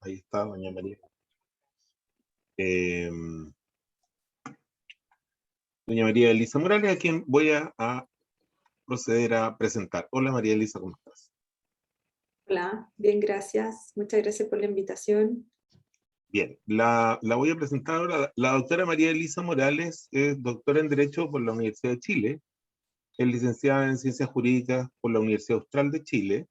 ahí está doña María. Eh, doña María Elisa Morales, a quien voy a proceder a presentar. Hola María Elisa, ¿cómo estás? Hola, bien, gracias. Muchas gracias por la invitación. Bien, la voy a presentar ahora. La doctora María Elisa Morales es doctora en Derecho por la Universidad de Chile, es licenciada en Ciencias Jurídicas por la Universidad Austral de Chile.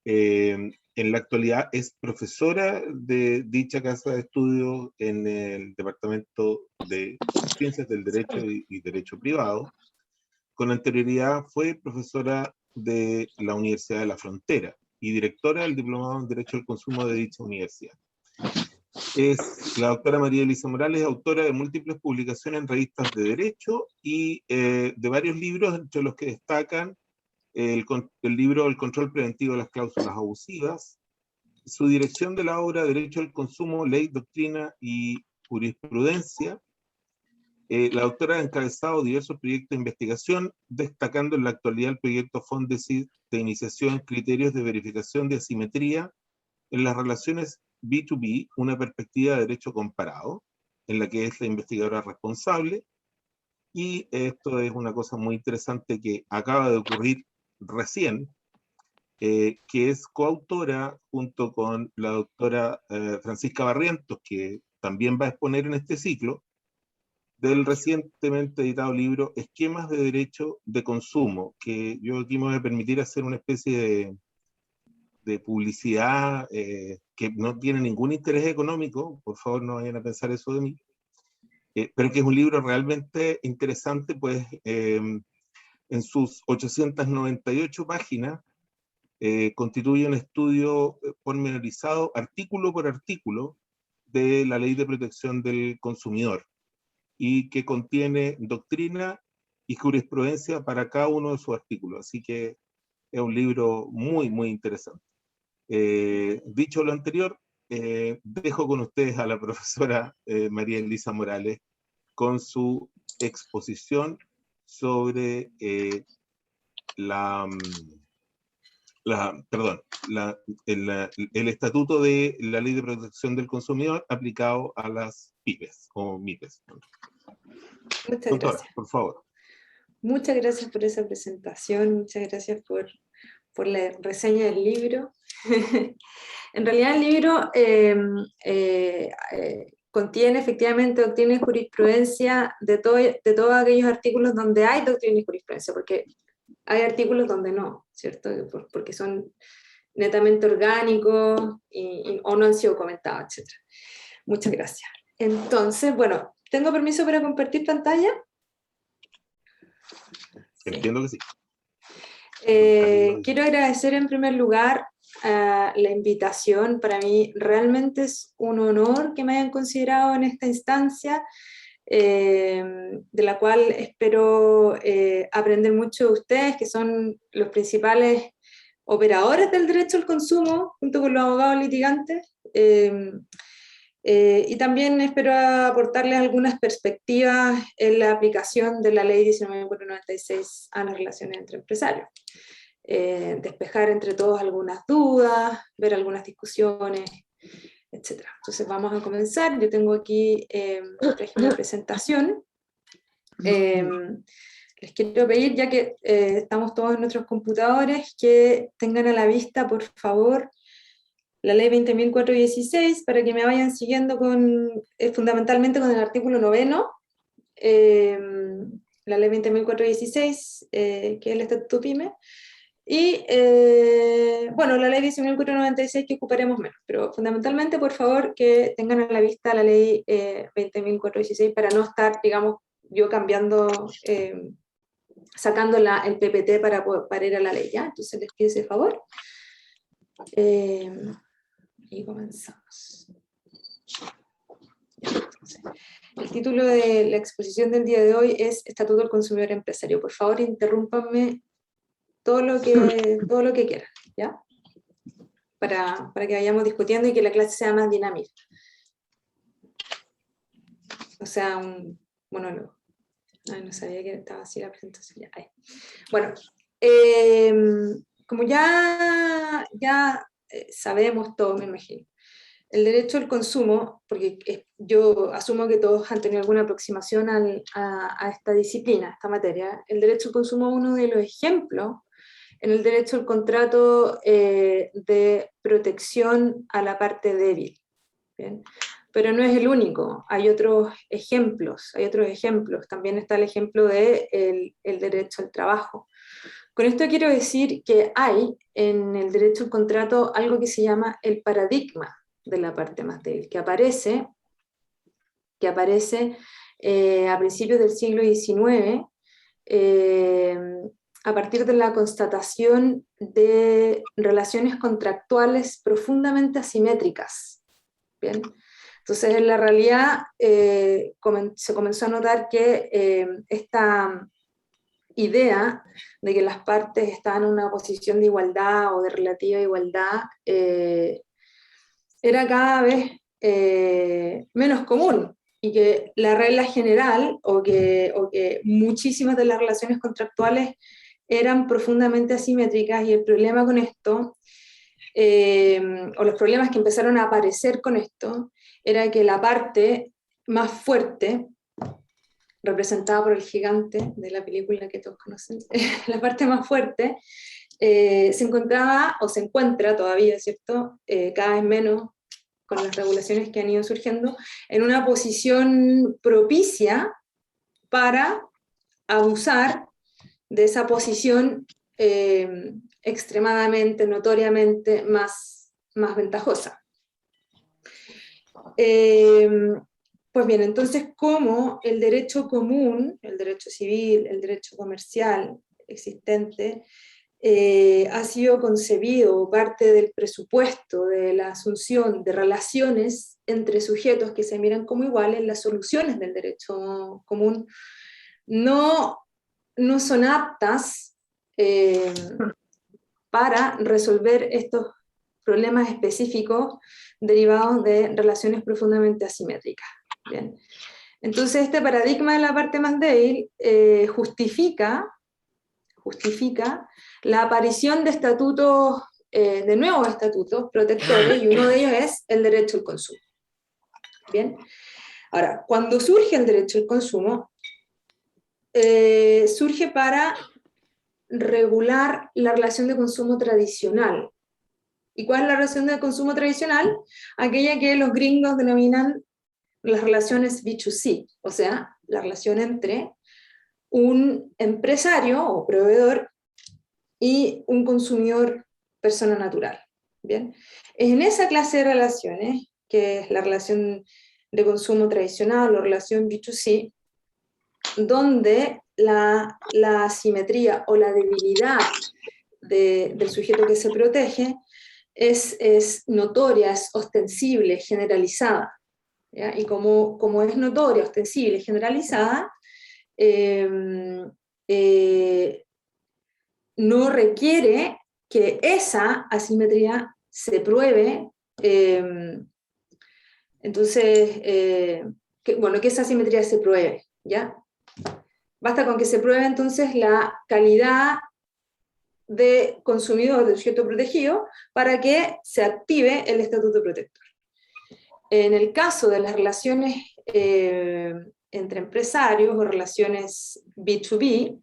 En la actualidad es profesora de dicha casa de estudio en el Departamento de Ciencias del Derecho y Derecho Privado. Con anterioridad fue profesora de la Universidad de la Frontera y directora del Diplomado en Derecho al Consumo de dicha universidad. Es la doctora María Elisa Morales, autora de múltiples publicaciones en revistas de derecho y de varios libros, entre los que destacan el libro El control preventivo de las cláusulas abusivas, su dirección de la obra Derecho al Consumo, Ley, Doctrina y Jurisprudencia. La doctora ha encabezado diversos proyectos de investigación, destacando en la actualidad el proyecto Fondesit de iniciación criterios de verificación de asimetría en las relaciones B2B, una perspectiva de derecho comparado, en la que es la investigadora responsable. Y esto es una cosa muy interesante que acaba de ocurrir recién, que es coautora junto con la doctora Francisca Barrientos, que también va a exponer en este ciclo, del recientemente editado libro Esquemas de Derecho de Consumo, que yo aquí me voy a permitir hacer una especie de publicidad que no tiene ningún interés económico, por favor no vayan a pensar eso de mí, pero que es un libro realmente interesante, pues en sus 898 páginas constituye un estudio pormenorizado, artículo por artículo, de la Ley de Protección del Consumidor, y que contiene doctrina y jurisprudencia para cada uno de sus artículos. Así que es un libro muy, muy interesante. Dicho lo anterior, dejo con ustedes a la profesora María Elisa Morales con su exposición sobre el estatuto de la Ley de Protección del Consumidor aplicado a las pymes o MIPES. Muchas Doctora, gracias. por favor. Muchas gracias por esa presentación, muchas gracias por la reseña del libro. En realidad el libro contiene efectivamente doctrina y jurisprudencia de todos aquellos artículos donde hay doctrina y jurisprudencia, porque hay artículos donde no, ¿cierto? Porque son netamente orgánicos o no han sido comentados, etc. Muchas gracias. Entonces, bueno, ¿tengo permiso para compartir pantalla? Entiendo que sí. Quiero agradecer en primer lugar la invitación. Para mí realmente es un honor que me hayan considerado en esta instancia, de la cual espero aprender mucho de ustedes, que son los principales operadores del derecho al consumo, junto con los abogados litigantes. Y también espero aportarles algunas perspectivas en la aplicación de la Ley 19.496 a las relaciones entre empresarios. Despejar entre todos algunas dudas, ver algunas discusiones, etc. Entonces vamos a comenzar. Yo tengo aquí una presentación. Les quiero pedir, ya que estamos todos en nuestros computadores, que tengan a la vista, por favor, la ley 20.416, para que me vayan siguiendo fundamentalmente con el artículo 9, la ley 20.416, que es el Estatuto PYME, y bueno, la ley 19.496 que ocuparemos menos, pero fundamentalmente, por favor, que tengan a la vista la ley 20.416 para no estar, digamos, yo cambiando, sacando el PPT para ir a la ley, ¿ya? Entonces les pido ese favor. Y comenzamos. Entonces, el título de la exposición del día de hoy es Estatuto del Consumidor Empresario. Por favor, interrúmpanme todo lo que quieran, ¿ya? Para que vayamos discutiendo y que la clase sea más dinámica. O sea, un monólogo. Ay, no sabía que estaba así la presentación. Ya, ahí. Bueno, como ya sabemos todo, me imagino, el derecho al consumo, porque yo asumo que todos han tenido alguna aproximación a esta disciplina, a esta materia, el derecho al consumo es uno de los ejemplos en el derecho al contrato de protección a la parte débil. ¿Bien? Pero no es el único, hay otros ejemplos, también está el ejemplo del el derecho al trabajo. Con esto quiero decir que hay en el derecho al contrato algo que se llama el paradigma de la parte más débil, que aparece a principios del siglo XIX, a partir de la constatación de relaciones contractuales profundamente asimétricas. ¿Bien? Entonces, en la realidad, se comenzó a notar que esta idea de que las partes estaban en una posición de igualdad o de relativa igualdad era cada vez menos común, y que la regla general, o que muchísimas de las relaciones contractuales eran profundamente asimétricas, y el problema con esto, o los problemas que empezaron a aparecer con esto, era que la parte más fuerte, representada por el gigante de la película que todos conocen, la parte más fuerte, se encontraba, o se encuentra todavía, ¿cierto? Cada vez menos con las regulaciones que han ido surgiendo, en una posición propicia para abusar de esa posición extremadamente, notoriamente más ventajosa. Pues bien, entonces, ¿cómo el derecho común, el derecho civil, el derecho comercial existente, ha sido concebido parte del presupuesto de la asunción de relaciones entre sujetos que se miran como iguales? Las soluciones del derecho común no son aptas para resolver estos problemas específicos derivados de relaciones profundamente asimétricas. Bien. Entonces, este paradigma de la parte más débil justifica la aparición de estatutos, de nuevos estatutos protectores, y uno de ellos es el derecho al consumo. Bien. Ahora, cuando surge el derecho al consumo, surge para regular la relación de consumo tradicional. ¿Y cuál es la relación de consumo tradicional? Aquella que los gringos denominan las relaciones B2C, o sea, la relación entre un empresario o proveedor y un consumidor, persona natural. ¿Bien? Es en esa clase de relaciones, que es la relación de consumo tradicional o relación B2C, donde la asimetría o la debilidad del sujeto que se protege es notoria, es ostensible, generalizada. ¿Ya? Y como es notoria, ostensible, generalizada, no requiere que esa asimetría se pruebe, entonces, que esa asimetría se pruebe, ¿ya? Basta con que se pruebe entonces la calidad de consumidor del sujeto protegido para que se active el estatuto protector. En el caso de las relaciones entre empresarios o relaciones B2B,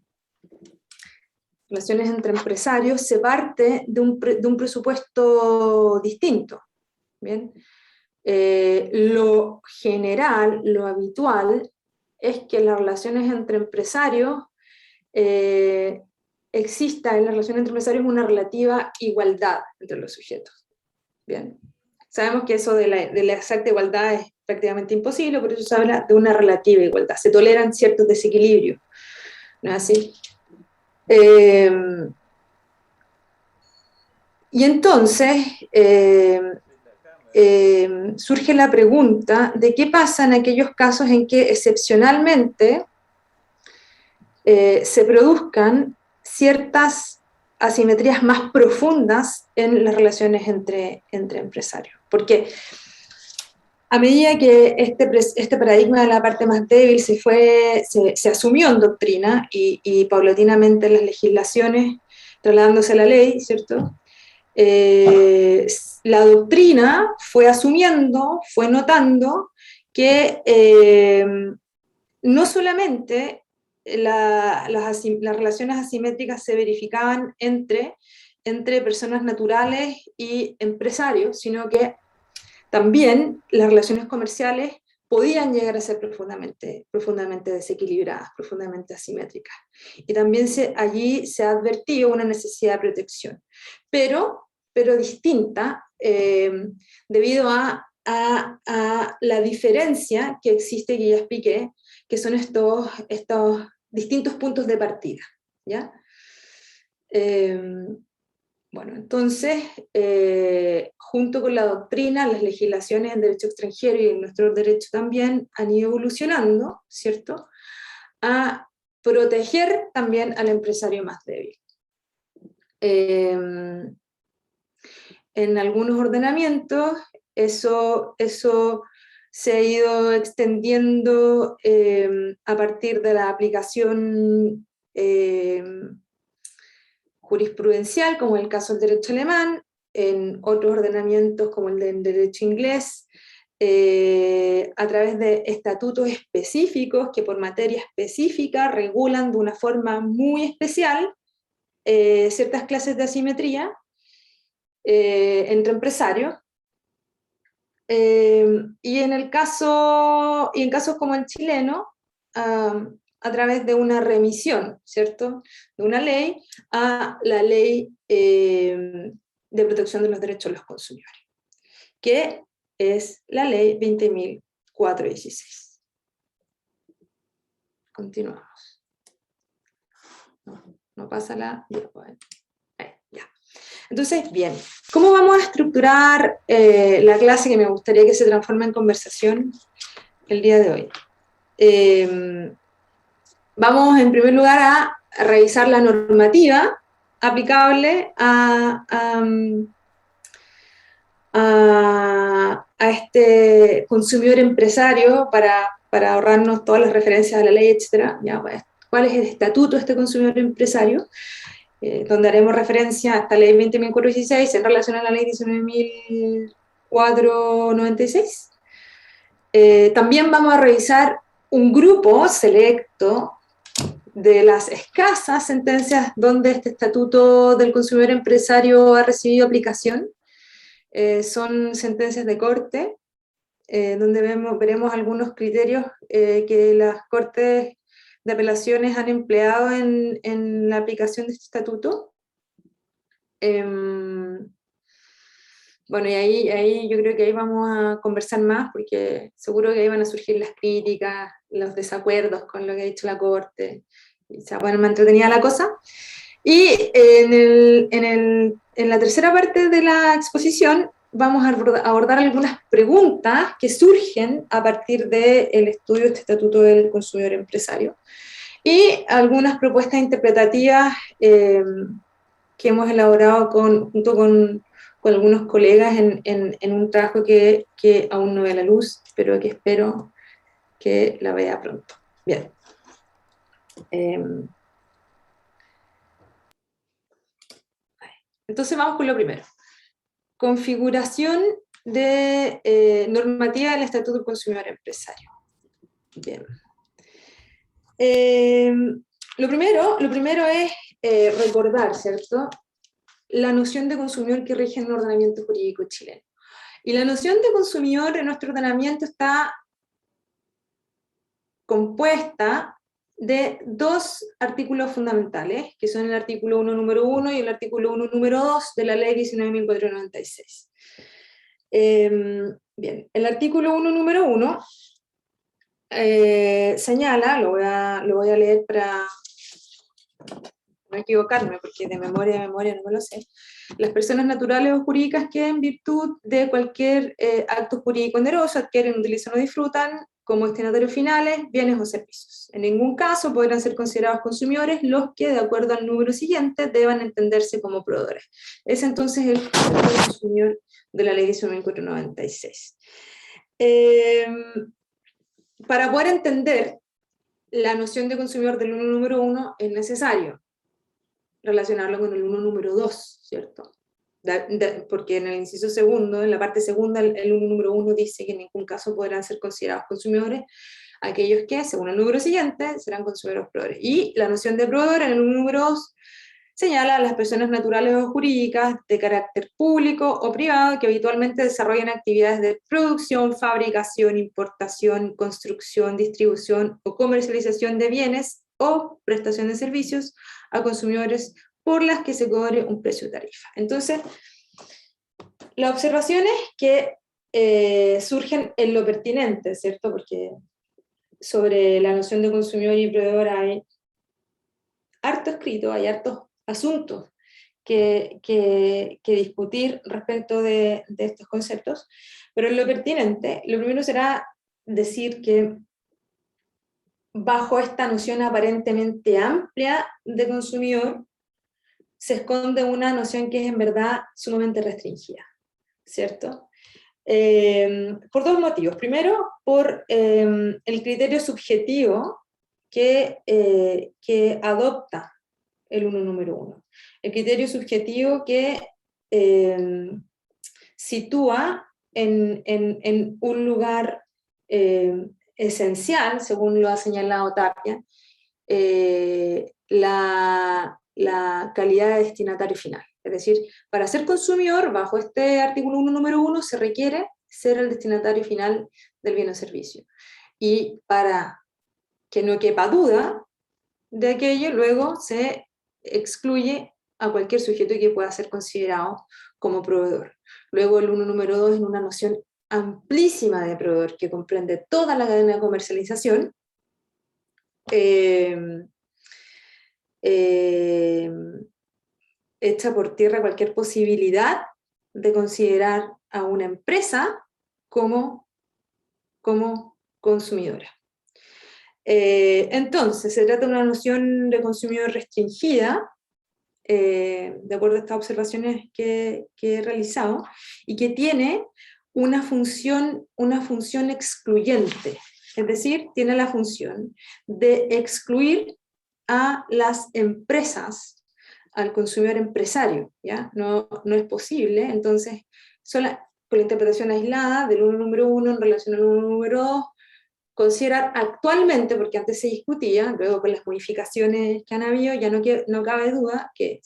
relaciones entre empresarios, se parte de un presupuesto distinto. ¿Bien? Lo general, lo habitual, es que las relaciones entre empresarios exista en la relación entre empresarios una relativa igualdad entre los sujetos. Bien. Sabemos que eso de la exacta igualdad es prácticamente imposible, por eso se habla de una relativa igualdad. Se toleran ciertos desequilibrios, ¿no es así? Y entonces surge la pregunta de qué pasa en aquellos casos en que excepcionalmente se produzcan ciertas asimetrías más profundas en las relaciones entre empresarios. Porque a medida que este paradigma de la parte más débil se asumió en doctrina y paulatinamente en las legislaciones, trasladándose a la ley, ¿cierto? la doctrina fue asumiendo, fue notando que no solamente las relaciones asimétricas se verificaban entre personas naturales y empresarios, sino que también las relaciones comerciales podían llegar a ser profundamente desequilibradas, profundamente asimétricas. Y también allí se ha advertido una necesidad de protección, pero distinta, debido a la diferencia que existe, que ya expliqué, que son estos distintos puntos de partida, ¿ya? Bueno, entonces, junto con la doctrina, las legislaciones en derecho extranjero y en nuestro derecho también han ido evolucionando, ¿cierto?, a proteger también al empresario más débil. En algunos ordenamientos, eso se ha ido extendiendo a partir de la aplicación jurisprudencial, como en el caso del derecho alemán, en otros ordenamientos como el del derecho inglés, a través de estatutos específicos que por materia específica regulan de una forma muy especial ciertas clases de asimetría entre empresarios. Y en casos como el chileno, a través de una remisión, ¿cierto?, de una ley a la ley de protección de los derechos de los consumidores, que es la ley 20.416. Continuamos. No pasa la... Ya. Entonces, bien, ¿cómo vamos a estructurar la clase que me gustaría que se transforme en conversación el día de hoy? Vamos en primer lugar a revisar la normativa aplicable a este consumidor empresario para ahorrarnos todas las referencias a la ley, etc. Ya, pues, ¿cuál es el estatuto de este consumidor empresario? Donde haremos referencia a esta ley 20.416 en relación a la ley 19.496. También vamos a revisar un grupo selecto de las escasas sentencias donde este estatuto del consumidor empresario ha recibido aplicación. Son sentencias de corte, donde veremos algunos criterios que las cortes de apelaciones han empleado en la aplicación de este estatuto. Bueno, y ahí yo creo que ahí vamos a conversar más, porque seguro que ahí van a surgir las críticas, los desacuerdos con lo que ha dicho la Corte, y se va a poner más entretenida la cosa. Y en la tercera parte de la exposición vamos a abordar algunas preguntas que surgen a partir del estudio de este Estatuto del Consumidor Empresario, y algunas propuestas interpretativas que hemos elaborado junto con algunos colegas en un trabajo que aún no ve la luz, pero que espero que la vea pronto. Bien. Entonces vamos con lo primero. Configuración de normativa del Estatuto del Consumidor Empresario. Bien. Lo primero es recordar, ¿cierto?, la noción de consumidor que rige en el ordenamiento jurídico chileno. Y la noción de consumidor en nuestro ordenamiento está compuesta de dos artículos fundamentales, que son el artículo 1, número 1, y el artículo 1, número 2 de la ley 19.496. Bien, el artículo 1, número 1 señala, lo voy a leer para no equivocarme, porque de memoria no me lo sé: las personas naturales o jurídicas que en virtud de cualquier acto jurídico oneroso adquieren, utilizan o disfrutan como destinatarios finales bienes o servicios. En ningún caso podrán ser considerados consumidores los que, de acuerdo al número siguiente, deban entenderse como proveedores. Es entonces el consumidor de la ley 19.496. Para poder entender la noción de consumidor del 1, número 1, es necesario relacionarlo con el 1, número 2, ¿cierto?, porque en el inciso segundo, en la parte segunda, el número 1 dice que en ningún caso podrán ser considerados consumidores aquellos que, según el número siguiente, serán consumidores proveedores. Y la noción de proveedor en el número 2 señala a las personas naturales o jurídicas de carácter público o privado que habitualmente desarrollan actividades de producción, fabricación, importación, construcción, distribución o comercialización de bienes o prestación de servicios a consumidores por las que se cobre un precio tarifa. Entonces, las observaciones que surgen en lo pertinente, ¿cierto? Porque sobre la noción de consumidor y proveedor hay harto escrito, hay hartos asuntos que discutir respecto de estos conceptos, pero en lo pertinente, lo primero será decir que bajo esta noción aparentemente amplia de consumidor, se esconde una noción que es en verdad sumamente restringida, ¿cierto? Por dos motivos. Primero, por el criterio subjetivo que adopta el número 1. El criterio subjetivo que sitúa en un lugar esencial, según lo ha señalado Tapia, la calidad de destinatario final. Es decir, para ser consumidor, bajo este artículo 1, número 1, se requiere ser el destinatario final del bien o servicio. Y para que no quepa duda de aquello, luego se excluye a cualquier sujeto que pueda ser considerado como proveedor. Luego el 1, número 2, en una noción amplísima de proveedor que comprende toda la cadena de comercialización, echa por tierra cualquier posibilidad de considerar a una empresa como consumidora. Entonces, se trata de una noción de consumidor restringida, de acuerdo a estas observaciones que he realizado, y que tiene una función excluyente, es decir, tiene la función de excluir a las empresas, al consumidor empresario, ¿ya? No es posible, entonces, con la interpretación aislada del 1, número 1 en relación al 1, número 2, considerar actualmente, porque antes se discutía, luego con las modificaciones que han habido, ya no cabe duda que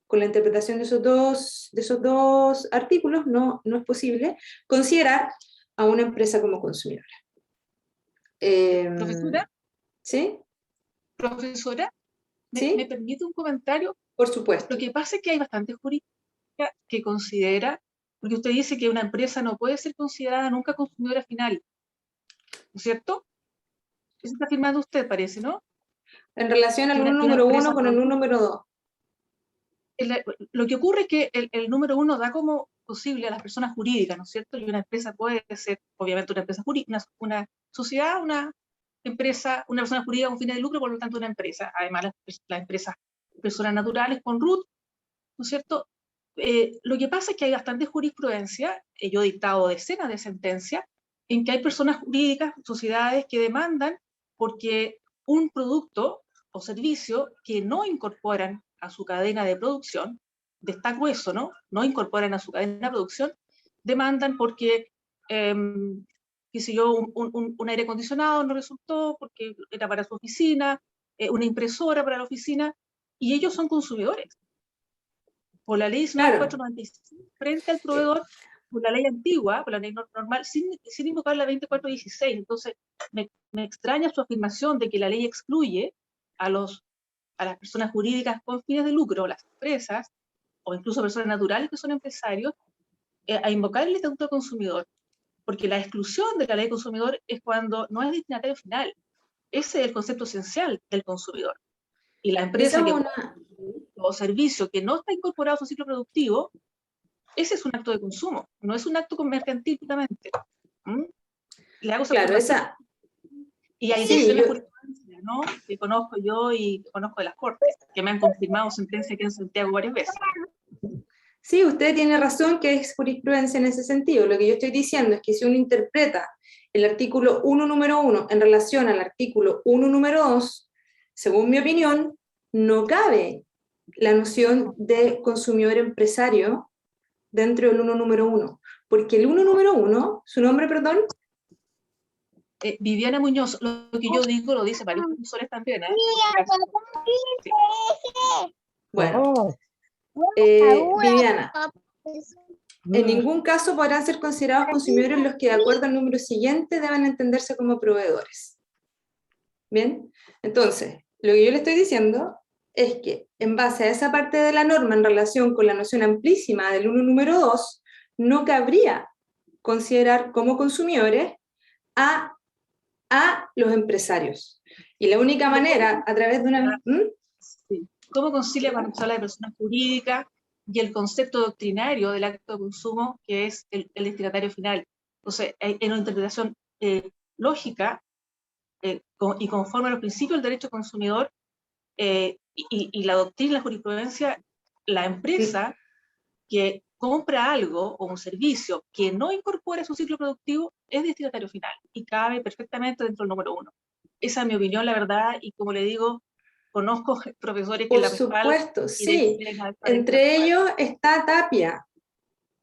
con la interpretación de esos dos artículos no es posible considerar a una empresa como consumidora. Profesora, ¿Sí? profesora, ¿Sí? ¿me permite un comentario? Por supuesto. Lo que pasa es que hay bastante jurídica que considera, porque usted dice que una empresa no puede ser considerada nunca consumidora final, ¿no es cierto? Eso está afirmando usted, parece, ¿no? En relación al Que 1, una número 1 empresa con el 1, número 2. Lo que ocurre es que el número 1 da como posible a las personas jurídicas, ¿no es cierto? Y una empresa puede ser, obviamente, una empresa jurídica, una sociedad, una empresa, una persona jurídica con fines de lucro, por lo tanto, una empresa. Además, las empresas, personas naturales con RUT, ¿no es cierto? Lo que pasa es que hay bastante jurisprudencia, yo he dictado decenas de sentencias, en que hay personas jurídicas, sociedades que demandan porque un producto o servicio que no incorporan a su cadena de producción, destaco eso, ¿no? No incorporan a su cadena de producción, demandan porque, qué sé yo, un aire acondicionado no resultó porque era para su oficina, una impresora para la oficina, y ellos son consumidores. Por la ley 19.496, frente al proveedor, por la ley antigua, por la ley normal, sin invocar la 24.16. Entonces, me extraña su afirmación de que la ley excluye a las personas jurídicas con fines de lucro, las empresas, o incluso personas naturales que son empresarios, a invocar el estatuto del consumidor. Porque la exclusión de la ley consumidor es cuando no es destinatario final. Ese es el concepto esencial del consumidor. Y la empresa o servicio que no está incorporado a su ciclo productivo, ese es un acto de consumo, no es un acto mercantil puramente. Le hago esa observación. Y hay decisiones jurisprudenciales, ¿no? Que conozco yo y que conozco de las Cortes, que me han confirmado sentencia aquí en Santiago varias veces. Sí, usted tiene razón que es jurisprudencia en ese sentido. Lo que yo estoy diciendo es que si uno interpreta el artículo 1, número 1 en relación al artículo 1, número 2, según mi opinión, no cabe la noción de consumidor empresario dentro del 1 número 1, porque el 1 número 1, su nombre, perdón, Viviana Muñoz, lo que yo digo lo dice varios profesores también, ¿eh? Sí. bueno, Viviana, en ningún caso podrán ser considerados consumidores los que, de acuerdo al número siguiente, deben entenderse como proveedores. ¿Bien? Entonces, lo que yo le estoy diciendo es que, en base a esa parte de la norma en relación con la noción amplísima del 1 número 2, no cabría considerar como consumidores a los empresarios. Y la única manera, a través de una... Sí. ¿Cómo concilia cuando se habla de persona jurídica y el concepto doctrinario del acto de consumo, que es el destinatario final? Entonces, en una interpretación lógica y conforme a los principios del derecho consumidor y la doctrina y la jurisprudencia, la empresa que compra algo o un servicio que no incorpore su ciclo productivo es destinatario final y cabe perfectamente dentro del número 1. Esa es mi opinión, la verdad, y como le digo, conozco profesores que Por la respaldan. supuesto, sí. Entre ellos está Tapia,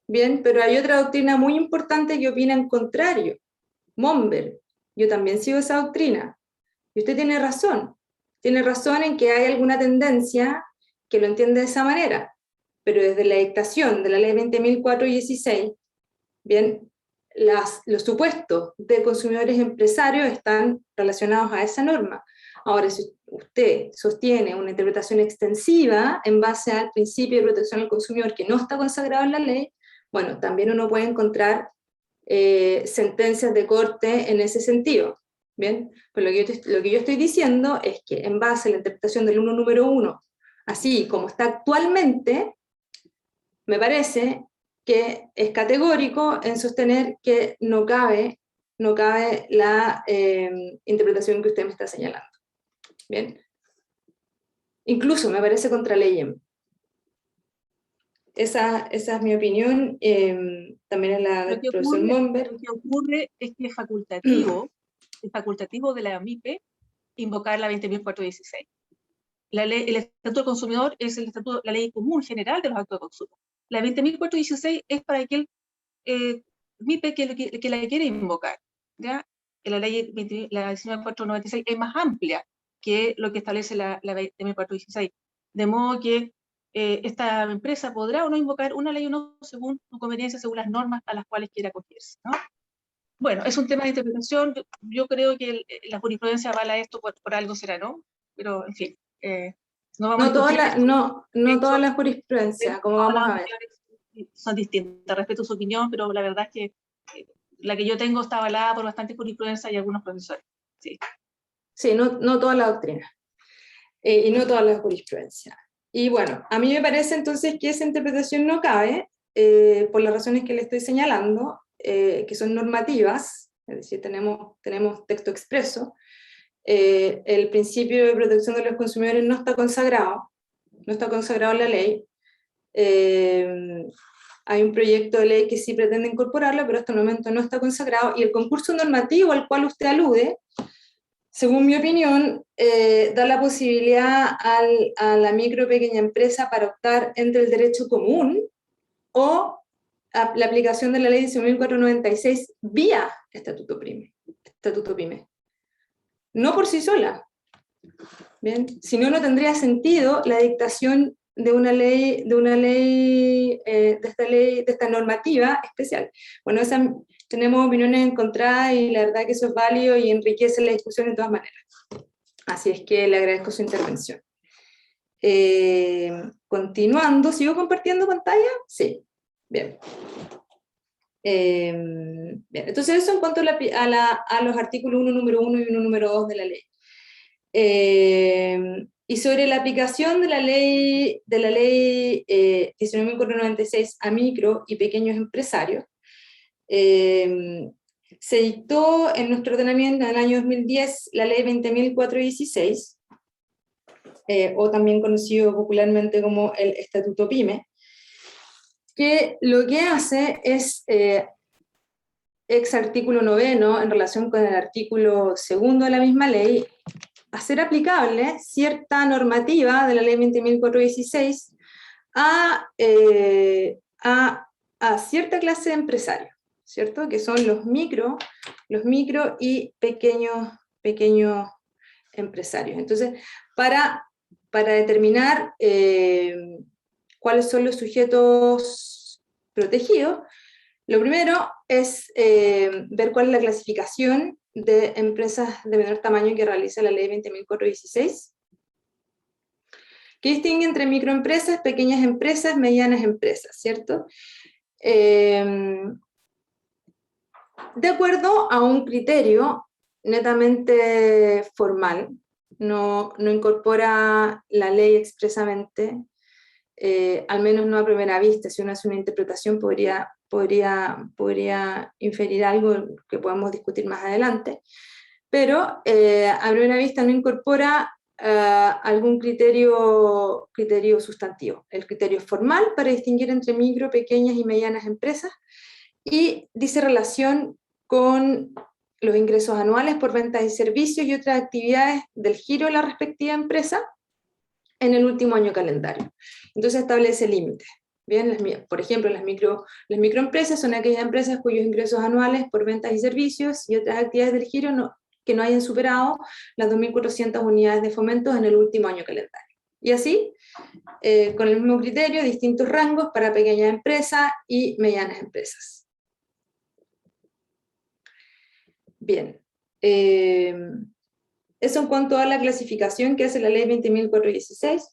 bien, pero hay otra doctrina muy importante que opina en contrario, Momber. Yo también sigo esa doctrina. Y usted tiene razón en que hay alguna tendencia que lo entiende de esa manera, pero desde la dictación de la ley 20.416, bien, los supuestos de consumidores empresarios están relacionados a esa norma. Ahora, si usted sostiene una interpretación extensiva en base al principio de protección al consumidor que no está consagrado en la ley, bueno, también uno puede encontrar sentencias de corte en ese sentido. Bien, pues lo que yo estoy diciendo es que en base a la interpretación del 1 número 1, así como está actualmente, me parece que es categórico en sostener que no cabe la interpretación que usted me está señalando. Bien. Incluso me parece contra ley. Esa es mi opinión, también es la del profesor Momber. Lo que ocurre es que es facultativo de la MIPE invocar la 20.416. El Estatuto del Consumidor es la ley común general de los actos de consumo. La 20.416 es para aquel MIPE que la quiere invocar, ¿ya? La ley 19.496 es más amplia que lo que establece la 20.416, de modo que esta empresa podrá o no invocar una ley o no según su conveniencia, según las normas a las cuales quiera acogerse, ¿no? Bueno, es un tema de interpretación, yo creo que la jurisprudencia avala esto, por algo será, ¿no? Pero, en fin, no vamos a discutir. No toda la jurisprudencia, como vamos a ver. Son distintas, respeto su opinión, pero la verdad es que la que yo tengo está avalada por bastante jurisprudencia y algunos profesores. Sí, sí, no toda la doctrina y no toda la jurisprudencia. Y bueno, a mí me parece entonces que esa interpretación no cabe por las razones que le estoy señalando, que son normativas, es decir, tenemos texto expreso. El principio de protección de los consumidores no está consagrado en la ley. Hay un proyecto de ley que sí pretende incorporarlo, pero hasta el momento no está consagrado, y el concurso normativo al cual usted alude, según mi opinión, da la posibilidad a la micro o pequeña empresa para optar entre el derecho común o la aplicación de la ley 19.496 vía Estatuto PYME. No por sí sola. Bien, si no, no tendría sentido la dictación de esta normativa especial. Bueno, tenemos opiniones encontradas y la verdad que eso es válido y enriquece la discusión de todas maneras. Así es que le agradezco su intervención. Continuando, ¿sigo compartiendo pantalla? Sí, bien. Bien, entonces eso en cuanto a los artículos 1 número 1 y 1 número 2 de la ley. Y sobre la aplicación de la ley 19.496 a micro y pequeños empresarios, se dictó en nuestro ordenamiento en el año 2010 la ley 20.416, o también conocido popularmente como el Estatuto PYME, que lo que hace es, ex artículo 9, en relación con el artículo 2 de la misma ley, hacer aplicable cierta normativa de la ley 20.416 a a cierta clase de empresarios, ¿cierto? Que son los micro y pequeños empresarios. Entonces, para determinar cuáles son los sujetos protegidos, lo primero es ver cuál es la clasificación de empresas de menor tamaño que realiza la ley 20.416, que distingue entre microempresas, pequeñas empresas, medianas empresas, ¿cierto? De acuerdo a un criterio netamente formal, no incorpora la ley expresamente, al menos no a primera vista. Si uno hace una interpretación podría inferir algo que podamos discutir más adelante, pero a primera vista no incorpora algún criterio sustantivo. El criterio formal para distinguir entre micro, pequeñas y medianas empresas, y dice relación con los ingresos anuales por ventas y servicios y otras actividades del giro de la respectiva empresa en el último año calendario. Entonces establece límites. Bien, por ejemplo, las microempresas son aquellas empresas cuyos ingresos anuales por ventas y servicios y otras actividades del giro que no hayan superado las 2.400 unidades de fomentos en el último año calendario. Y así, con el mismo criterio, distintos rangos para pequeñas empresas y medianas empresas. Bien, eso en cuanto a la clasificación que hace la ley 20.416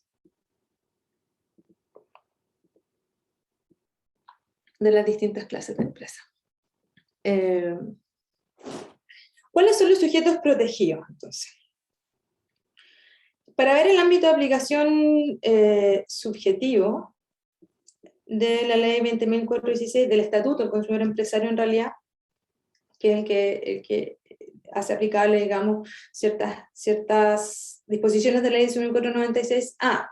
de las distintas clases de empresas. ¿Cuáles son los sujetos protegidos, entonces? Para ver el ámbito de aplicación subjetivo de la ley 20.416, del Estatuto del Consumidor Empresario en realidad, que es el que hace aplicable, digamos, ciertas disposiciones de la ley 18.496 a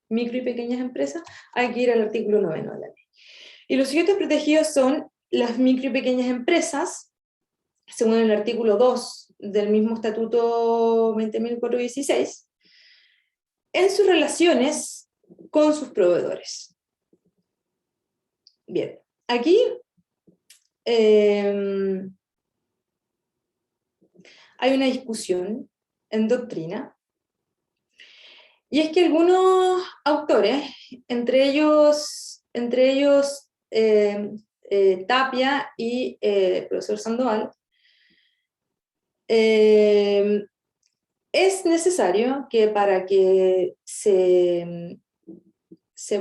micro y pequeñas empresas, hay que ir al artículo 9 de la ley. Y los sujetos protegidos son las micro y pequeñas empresas, según el artículo 2 del mismo Estatuto 20.416, en sus relaciones con sus proveedores. Bien, aquí hay una discusión en doctrina, y es que algunos autores, entre ellos Tapia y el profesor Sandoval, es necesario que para que se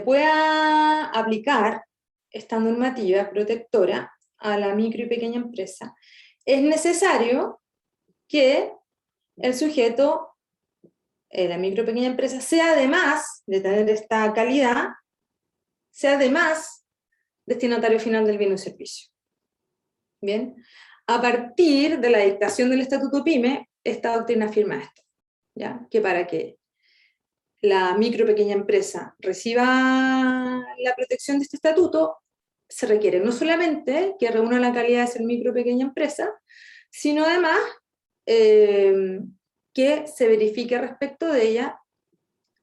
pueda aplicar esta normativa protectora a la micro y pequeña empresa, es necesario que el sujeto, la micro y pequeña empresa, sea, además de tener esta calidad, sea además destinatario final del bien o servicio. Bien, a partir de la dictación del Estatuto PYME, esta doctrina afirma esto, ¿ya? Que para que la micro y pequeña empresa reciba la protección de este estatuto, se requiere no solamente que reúna la calidad de ser micro y pequeña empresa, sino además que se verifique respecto de ella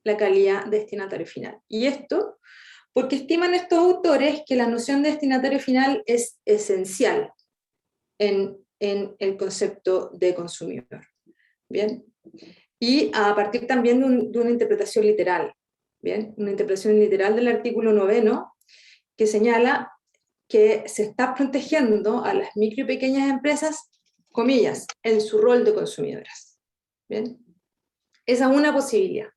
la calidad de destinatario final. Y esto porque estiman estos autores que la noción de destinatario final es esencial en el concepto de consumidor. ¿Bien? Y a partir también de una interpretación literal. ¿Bien? Una interpretación literal del artículo 9, que señala que se está protegiendo a las micro y pequeñas empresas, comillas, en su rol de consumidoras. ¿Bien? Esa es una posibilidad.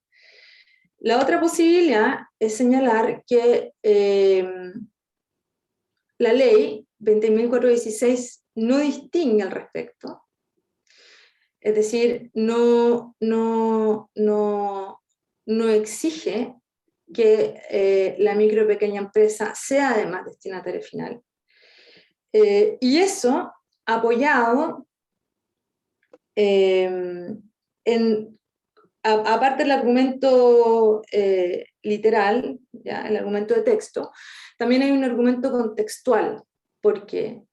La otra posibilidad es señalar que la ley 20.416 no distingue al respecto, es decir, no exige que la micro y pequeña empresa sea además destinatario final. Y eso apoyado aparte del argumento literal, ¿ya? El argumento de texto, también hay un argumento contextual, porque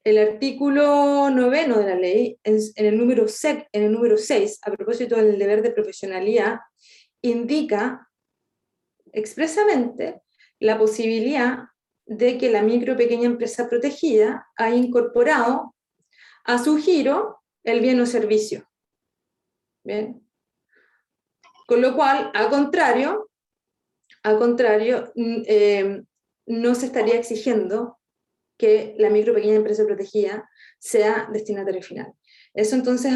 el artículo 9 de la ley, en el número 6, a propósito del deber de profesionalidad, indica expresamente la posibilidad de que la micro pequeña empresa protegida ha incorporado a su giro el bien o servicio. ¿Bien? Con lo cual, al contrario, no se estaría exigiendo que la micro pequeña empresa protegida sea destinatario final. Eso entonces,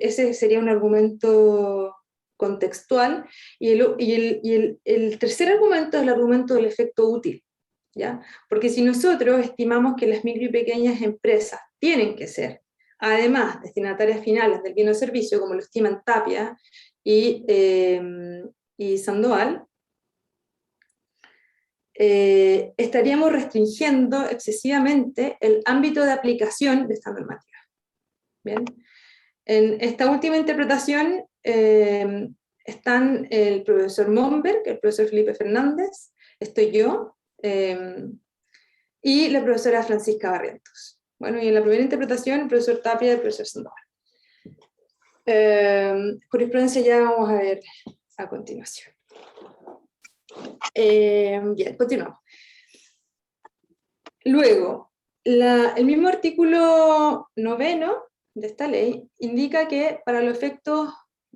ese sería un argumento contextual, y el tercer argumento es el argumento del efecto útil, ¿ya? Porque si nosotros estimamos que las micro y pequeñas empresas tienen que ser, además, destinatarias finales del bien o servicio, como lo estiman Tapia y Sandoval, estaríamos restringiendo excesivamente el ámbito de aplicación de esta normativa. ¿Bien? En esta última interpretación están el profesor Momberg, el profesor Felipe Fernández, estoy yo, y la profesora Francisca Barrientos. Bueno, y en la primera interpretación, el profesor Tapia y el profesor Sandoval. Jurisprudencia ya vamos a ver a continuación. Bien, continuamos. Luego, el mismo artículo 9 de esta ley indica que para los efectos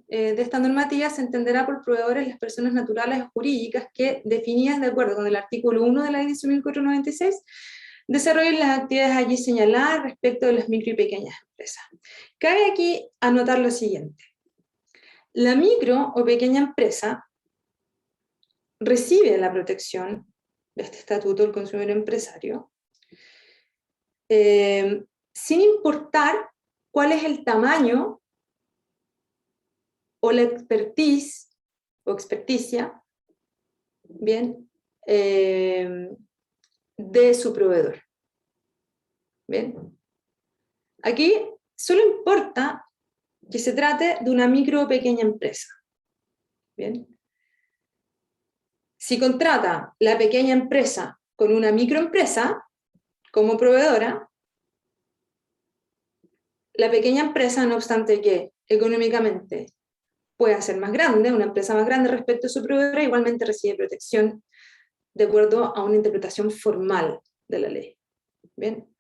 de esta normativa se entenderá por proveedores las personas naturales o jurídicas que, definidas de acuerdo con el artículo 1 de la ley 18.496, desarrollen las actividades allí señaladas respecto de las micro y pequeñas empresas. Cabe aquí anotar lo siguiente. La micro o pequeña empresa recibe la protección de este estatuto del consumidor empresario, sin importar cuál es el tamaño o la experticia, bien, de su proveedor. Bien. Aquí solo importa que se trate de una micro o pequeña empresa. Bien. Si contrata la pequeña empresa con una microempresa como proveedora, la pequeña empresa, no obstante que económicamente pueda ser más grande, una empresa más grande respecto a su proveedora, igualmente recibe protección de acuerdo a una interpretación formal de la ley. ¿Bien?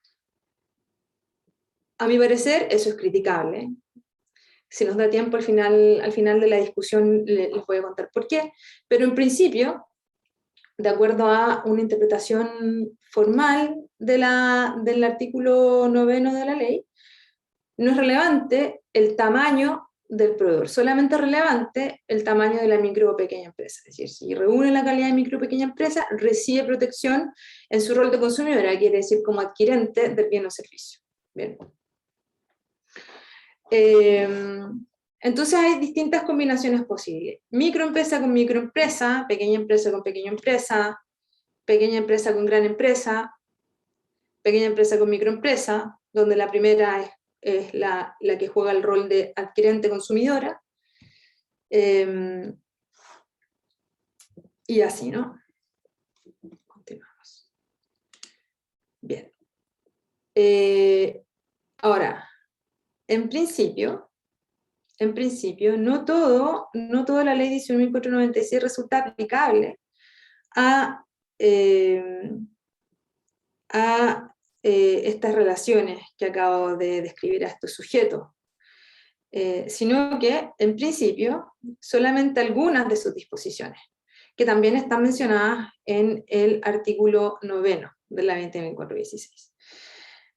A mi parecer, eso es criticable. Si nos da tiempo al final de la discusión les voy a contar por qué, pero en principio, de acuerdo a una interpretación formal del artículo 9 de la ley, no es relevante el tamaño del proveedor, solamente es relevante el tamaño de la micro o pequeña empresa. Es decir, si reúne la calidad de micro o pequeña empresa, recibe protección en su rol de consumidora, quiere decir como adquirente del bien o servicio. Bien. Entonces hay distintas combinaciones posibles. Microempresa con microempresa, pequeña empresa con pequeña empresa con gran empresa, pequeña empresa con microempresa, donde la primera es la que juega el rol de adquirente consumidora, y así, ¿no? Continuamos. Bien. Ahora, en principio, no toda la ley 18.496 resulta aplicable a estas relaciones que acabo de describir a estos sujetos, sino que, en principio, solamente algunas de sus disposiciones, que también están mencionadas en el artículo 9 de la 20.416.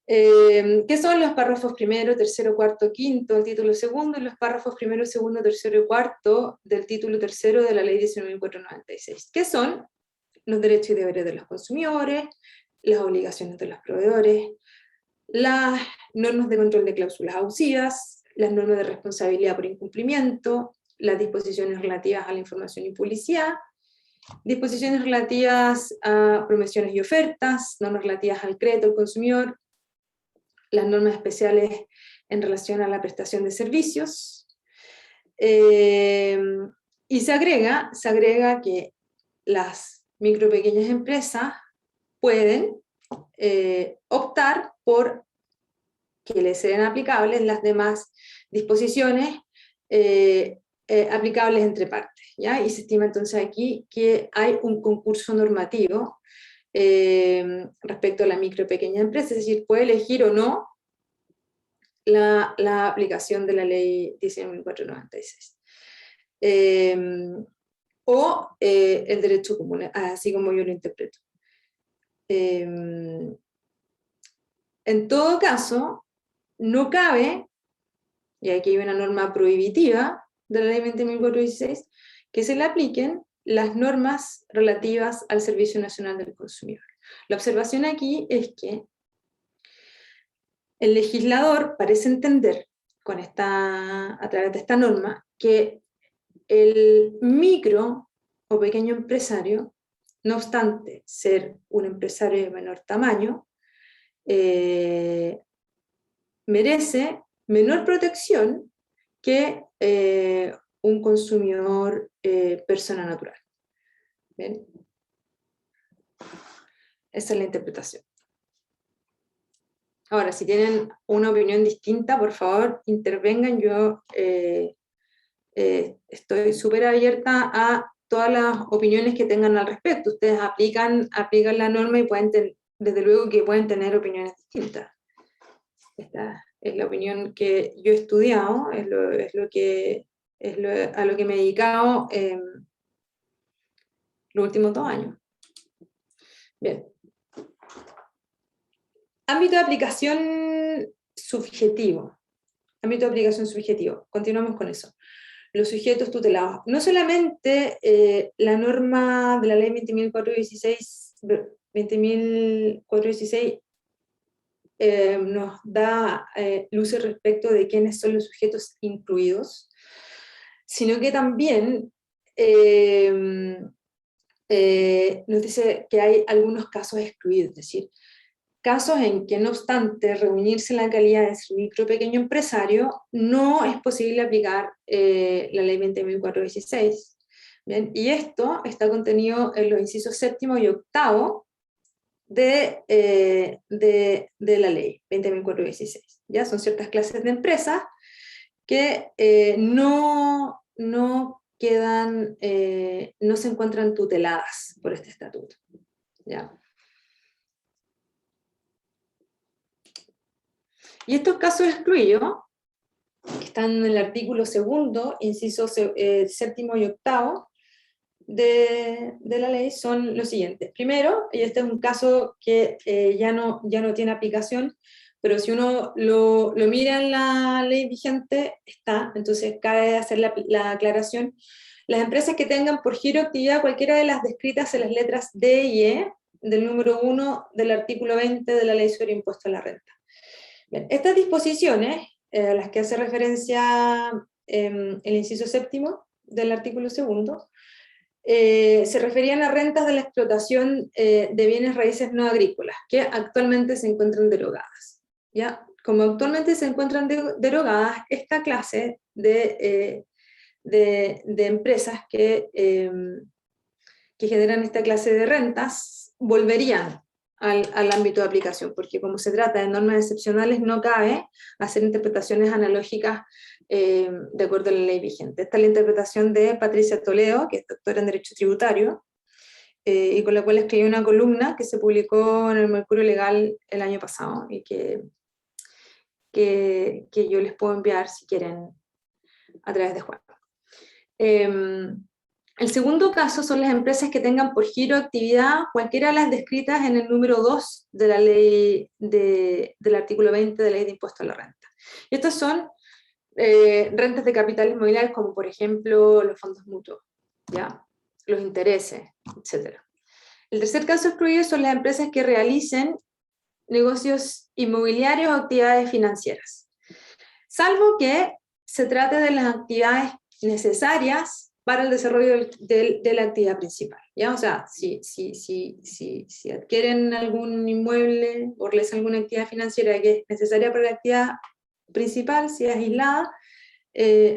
¿Qué son los párrafos primero, tercero, cuarto, quinto del título segundo y los párrafos primero, segundo, tercero y cuarto del título tercero de la ley 19.496? ¿Qué son los derechos y deberes de los consumidores, las obligaciones de los proveedores, las normas de control de cláusulas abusivas, las normas de responsabilidad por incumplimiento, las disposiciones relativas a la información y publicidad, disposiciones relativas a promociones y ofertas, normas relativas al crédito al consumidor, las normas especiales en relación a la prestación de servicios, y se agrega que las micro y pequeñas empresas pueden optar por que les sean aplicables las demás disposiciones aplicables entre partes, ¿ya? Y se estima entonces aquí que hay un concurso normativo respecto a la micro y pequeña empresa, es decir, puede elegir o no la aplicación de la ley 19.496. O el derecho común, así como yo lo interpreto. En todo caso, no cabe, y aquí hay una norma prohibitiva de la ley 20.416, que se le apliquen las normas relativas al Servicio Nacional del Consumidor. La observación aquí es que el legislador parece entender a través de esta norma que el micro o pequeño empresario, no obstante ser un empresario de menor tamaño, merece menor protección que un consumidor persona natural. ¿Bien? Esa es la interpretación. Ahora, si tienen una opinión distinta, por favor, intervengan. Yo estoy súper abierta a todas las opiniones que tengan al respecto. Ustedes aplican la norma y desde luego que pueden tener opiniones distintas. Esta es la opinión que yo he estudiado, a lo que me he dedicado los últimos 2 años. Bien. Ámbito de aplicación subjetivo. Ámbito de aplicación subjetivo. Continuamos con eso. Los sujetos tutelados. No solamente la norma de la ley 20.416 nos da luces respecto de quiénes son los sujetos incluidos, sino que también nos dice que hay algunos casos excluidos, es decir, casos en que no obstante reunirse en la calidad de micro o pequeño empresario, no es posible aplicar la ley 20.416. ¿Bien? Y esto está contenido en los incisos 7º y 8º de la ley 20.416. ¿Ya? Son ciertas clases de empresas que no quedan, no se encuentran tuteladas por este estatuto. ¿Ya? Y estos casos excluidos, que están en el artículo 2º, incisos 7º y 8º de la ley, son los siguientes. Primero, y este es un caso que ya no tiene aplicación, pero si uno lo mira en la ley vigente, está, entonces cabe hacer la aclaración. Las empresas que tengan por giro actividad cualquiera de las descritas en las letras D y E del número 1 del artículo 20 de la ley sobre impuesto a la renta. Bien, estas disposiciones, a las que hace referencia el inciso 7º del artículo 2º, se referían a rentas de la explotación de bienes raíces no agrícolas, que actualmente se encuentran derogadas. ¿Ya? Como actualmente se encuentran derogadas, esta clase de empresas que generan esta clase de rentas volverían al ámbito de aplicación, porque como se trata de normas excepcionales, no cabe hacer interpretaciones analógicas de acuerdo a la ley vigente. Esta es la interpretación de Patricia Toledo, que es doctora en Derecho Tributario, y con la cual escribió una columna que se publicó en el Mercurio Legal el año pasado, y que yo les puedo enviar si quieren a través de Juan. El segundo caso son las empresas que tengan por giro actividad cualquiera de las descritas en el número 2 de la ley del artículo 20 de la ley de impuesto a la renta. Y estas son rentas de capital inmobiliario, como por ejemplo los fondos mutuos, ¿ya? Los intereses, etc. El tercer caso excluido son las empresas que realicen negocios inmobiliarios o actividades financieras, salvo que se trate de las actividades necesarias para el desarrollo de la actividad principal, ¿ya? O sea, si adquieren algún inmueble o realizan alguna actividad financiera que es necesaria para la actividad principal, si es aislada,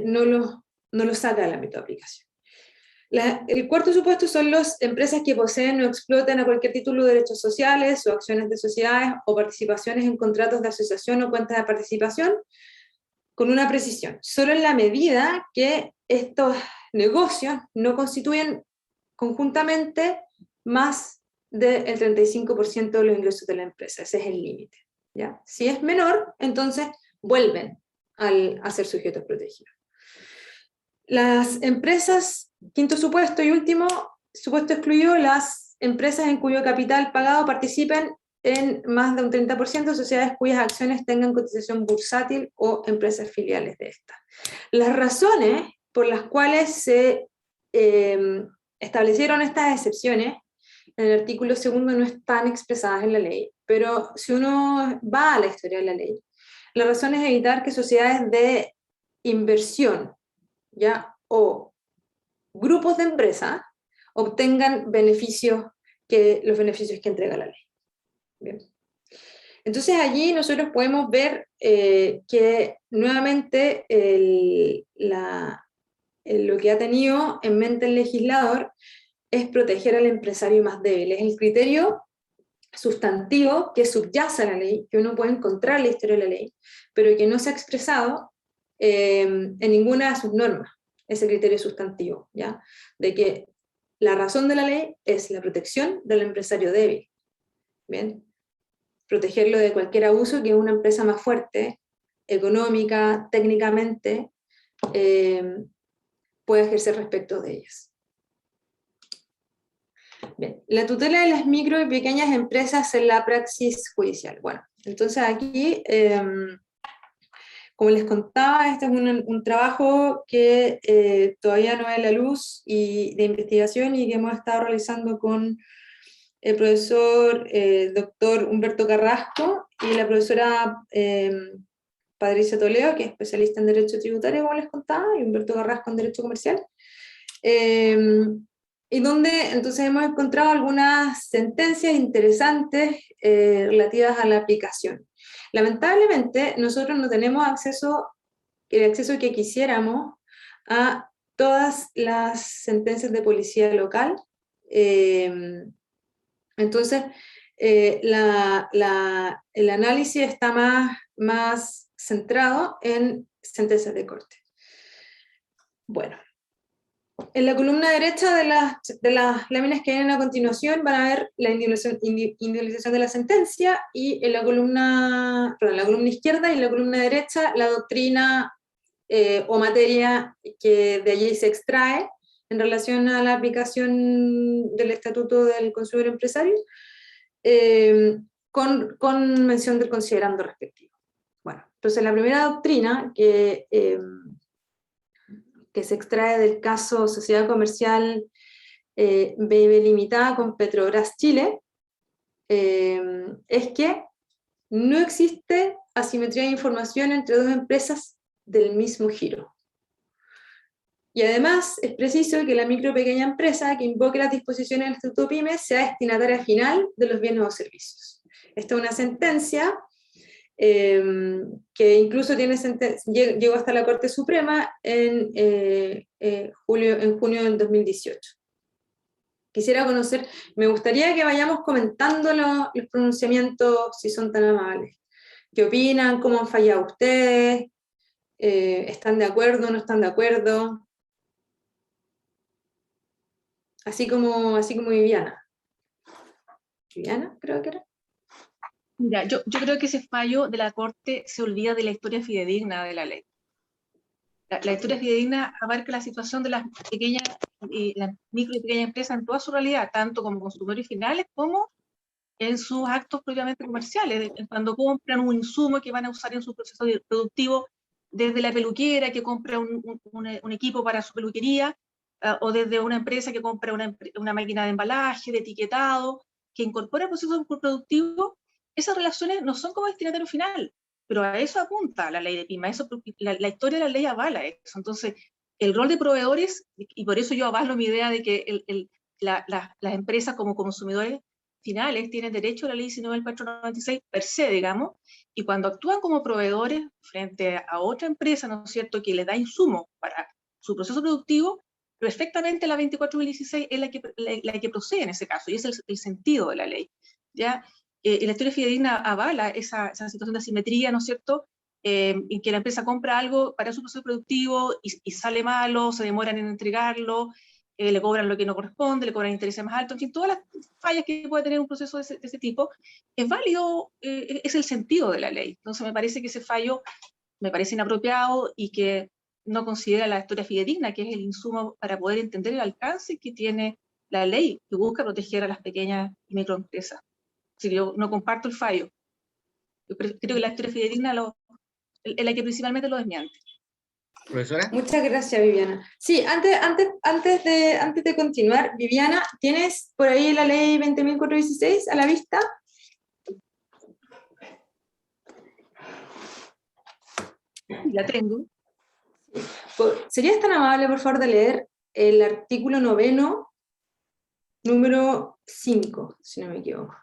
no lo saca del ámbito de aplicación. El cuarto supuesto son las empresas que poseen o explotan a cualquier título derechos sociales o acciones de sociedades o participaciones en contratos de asociación o cuentas de participación, con una precisión, solo en la medida que estos negocios no constituyen conjuntamente más del 35% de los ingresos de la empresa. Ese es el límite, ¿ya? Si es menor, entonces vuelven a ser sujetos protegidos. Las empresas, quinto supuesto y último supuesto excluido, las empresas en cuyo capital pagado participen en más de un 30% de sociedades cuyas acciones tengan cotización bursátil o empresas filiales de estas. Las razones por las cuales se establecieron estas excepciones en el artículo 2 no están expresadas en la ley, pero si uno va a la historia de la ley, la razón es evitar que sociedades de inversión, ¿ya? O grupos de empresas obtengan beneficios los beneficios que entrega la ley. Bien. Entonces allí nosotros podemos ver que nuevamente lo que ha tenido en mente el legislador es proteger al empresario más débil. Es el criterio sustantivo que subyace a la ley, que uno puede encontrar en la historia de la ley, pero que no se ha expresado en ninguna de sus normas, ese criterio sustantivo, ¿ya? De que la razón de la ley es la protección del empresario débil. Bien, protegerlo de cualquier abuso que una empresa más fuerte, económica, técnicamente, pueda ejercer respecto de ellas. Bien, la tutela de las micro y pequeñas empresas en la praxis judicial. Bueno, entonces aquí, como les contaba, este es un trabajo que todavía no ve la luz de investigación y que hemos estado realizando con el profesor doctor Humberto Carrasco y la profesora Patricia Toledo, que es especialista en Derecho Tributario, como les contaba, y Humberto Carrasco en Derecho Comercial. Y donde entonces hemos encontrado algunas sentencias interesantes relativas a la aplicación. Lamentablemente, nosotros no tenemos el acceso que quisiéramos a todas las sentencias de policía local. Entonces, el análisis está más centrado en sentencias de corte. Bueno, en la columna derecha de las láminas que vienen a continuación van a ver la individualización de la sentencia, y en la columna izquierda y en la columna derecha la doctrina o materia que de allí se extrae en relación a la aplicación del Estatuto del Consumidor Empresario, con mención del considerando respectivo. Bueno, entonces la primera doctrina que se extrae del caso Sociedad Comercial BB Limitada con Petrobras Chile, es que no existe asimetría de información entre dos empresas del mismo giro. Y además es preciso que la micro o pequeña empresa que invoque las disposiciones del Estatuto PYME sea destinataria final de los bienes o servicios. Esta es una sentencia que incluso llegó hasta la Corte Suprema en junio del 2018. Quisiera conocer, me gustaría que vayamos comentando los pronunciamientos, si son tan amables. ¿Qué opinan? ¿Cómo han fallado ustedes? ¿Están de acuerdo? ¿No están de acuerdo? Así como Viviana. Viviana, creo que era. Mira, yo creo que ese fallo de la Corte se olvida de la historia fidedigna de la ley. La historia fidedigna abarca la situación de las pequeñas las micro y pequeñas empresas en toda su realidad, tanto como consumidores finales como en sus actos propiamente comerciales, cuando compran un insumo que van a usar en su proceso productivo, desde la peluquera que compra un equipo para su peluquería, o desde una empresa que compra una máquina de embalaje, de etiquetado, que incorpora el proceso productivo. Esas relaciones no son como destinatario final, pero a eso apunta la ley de PYME, la historia de la ley avala eso. Entonces, el rol de proveedores, y por eso yo avalo mi idea de que las empresas como consumidores finales tienen derecho a la ley 19.496 per se, digamos, y cuando actúan como proveedores frente a otra empresa, ¿no es cierto?, que les da insumos para su proceso productivo, perfectamente la 24.016 es la que procede en ese caso, y es el sentido de la ley, ¿ya? La historia fidedigna avala esa situación de asimetría, ¿no es cierto?, en que la empresa compra algo para su proceso productivo y sale malo, se demoran en entregarlo, le cobran lo que no corresponde, le cobran intereses más altos, en fin, todas las fallas que puede tener un proceso de ese tipo, es válido, es el sentido de la ley. Entonces me parece que ese fallo me parece inapropiado y que no considera la historia fidedigna, que es el insumo para poder entender el alcance que tiene la ley, que busca proteger a las pequeñas y microempresas. Si yo no comparto el fallo, yo creo que la historia fidedigna es la que principalmente lo desmiente. Profesora. Muchas gracias, Viviana. Sí, antes de continuar, Viviana, ¿tienes por ahí la ley 20.416 a la vista? La tengo. ¿Serías tan amable, por favor, de leer el artículo 9º, número 5, si no me equivoco?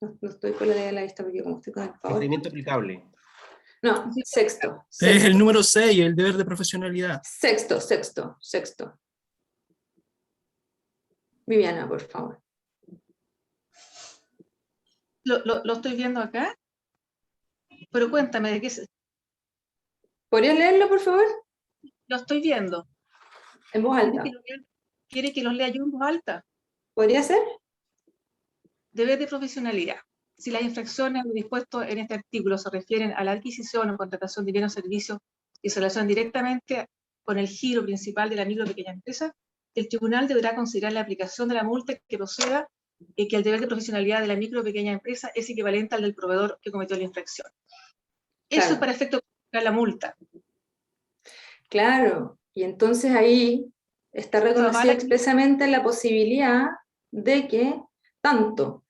No estoy con la ley a la vista porque como estoy con el PowerPoint. Procedimiento aplicable. No, sexto. Es el número 6, el deber de profesionalidad. Sexto. Viviana, por favor. Lo estoy viendo acá, pero cuéntame de qué se... ¿Podrías leerlo, por favor? Lo estoy viendo. En voz alta. ¿Quiere que los lea yo en voz alta? ¿Podría ser? Deber de profesionalidad. Si las infracciones dispuestas en este artículo se refieren a la adquisición o contratación de bienes o servicios que se relacionan directamente con el giro principal de la micro o pequeña empresa, el tribunal deberá considerar la aplicación de la multa que proceda y que el deber de profesionalidad de la micro o pequeña empresa es equivalente al del proveedor que cometió la infracción. Eso Claro. es para efecto de la multa. Claro. Y entonces ahí está reconocida expresamente la posibilidad de que tanto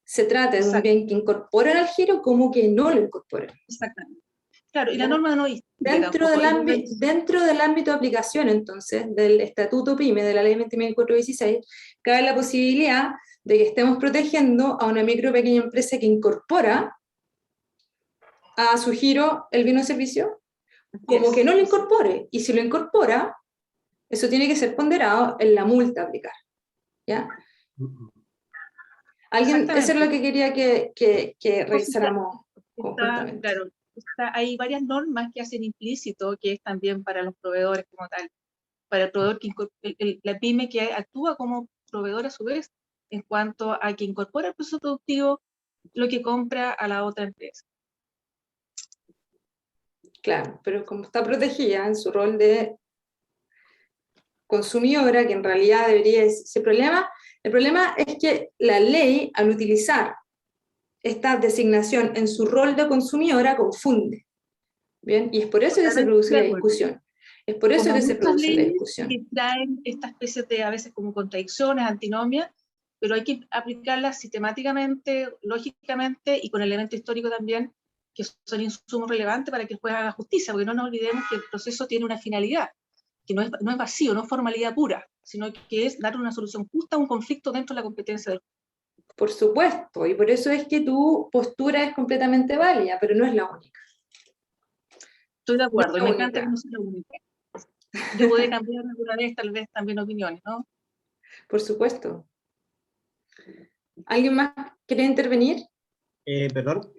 se trate de un bien que incorporen al giro como que no lo incorporen. Exactamente. Claro, y la norma no dice dentro del ámbito de aplicación, entonces, del Estatuto PYME, de la Ley 20.416, cabe la posibilidad de que estemos protegiendo a una micro o pequeña empresa que incorpora a su giro el bien o servicio, como que no lo incorpore, y si lo incorpora, eso tiene que ser ponderado en la multa a aplicar. ¿Ya? Eso es lo que quería que revisáramos conjuntamente. Claro, hay varias normas que hacen implícito que es también para los proveedores como tal, para el proveedor la pyme que actúa como proveedor a su vez en cuanto a que incorpora el proceso productivo lo que compra a la otra empresa. Claro, pero como está protegida en su rol de consumidora, que en realidad debería ser el problema es que la ley, al utilizar esta designación en su rol de consumidora, confunde. ¿Bien? Y es por eso que se produce la discusión. Es por eso que se produce la discusión. Que traen esta especie de, a veces como contradicciones, antinomias, pero hay que aplicarlas sistemáticamente, lógicamente, y con elemento histórico también, que son insumos relevantes para que el juez haga justicia, porque no nos olvidemos que el proceso tiene una finalidad, que no es vacío, no es formalidad pura, sino que es dar una solución justa a un conflicto dentro de la competencia del juez. Por supuesto, y por eso es que tu postura es completamente válida, pero no es la única. Estoy de acuerdo, y me encanta que no sea la única. Yo podría cambiar alguna vez, tal vez también opiniones, ¿no? Por supuesto. ¿Alguien más quiere intervenir? Perdón,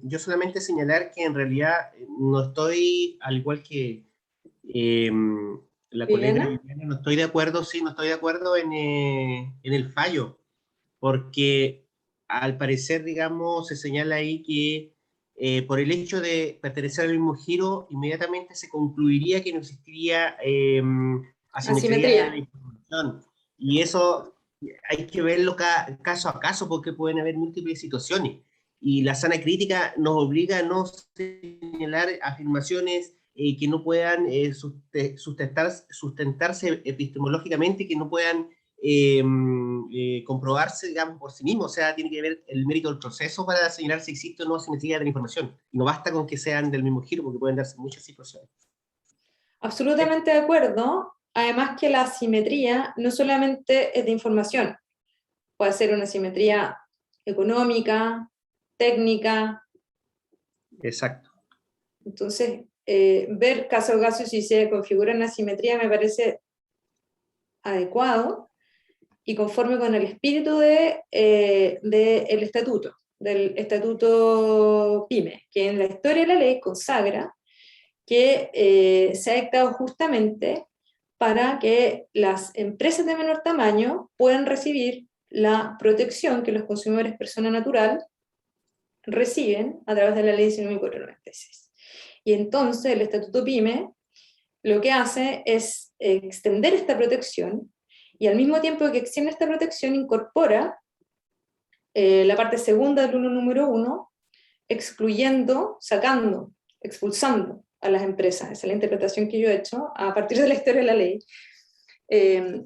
yo solamente señalar que en realidad no estoy, al igual que la colega Viviana, no estoy de acuerdo, en el fallo, porque al parecer, digamos, se señala ahí que por el hecho de pertenecer al mismo giro, inmediatamente se concluiría que no existiría asimetría de la información. Y eso hay que verlo caso a caso, porque pueden haber múltiples situaciones. Y la sana crítica nos obliga a no señalar afirmaciones que no puedan sustentarse epistemológicamente, que no puedan comprobarse, digamos, por sí mismo. O sea, tiene que ver el mérito del proceso para señalar si existe o no asimetría de la información. Y no basta con que sean del mismo giro, porque pueden darse muchas situaciones. Absolutamente de acuerdo. Además que la asimetría no solamente es de información, puede ser una asimetría económica, técnica. Exacto. Entonces, ver caso a caso si se configura una asimetría me parece adecuado y conforme con el espíritu del estatuto, del estatuto PYME, que en la historia de la ley consagra que se ha dictado justamente para que las empresas de menor tamaño puedan recibir la protección que los consumidores persona natural reciben a través de la ley 19.496. Y entonces el Estatuto PYME lo que hace es extender esta protección, y al mismo tiempo que extiende esta protección incorpora la parte segunda del número 1, excluyendo, sacando, expulsando a las empresas. Esa es la interpretación que yo he hecho a partir de la historia de la ley,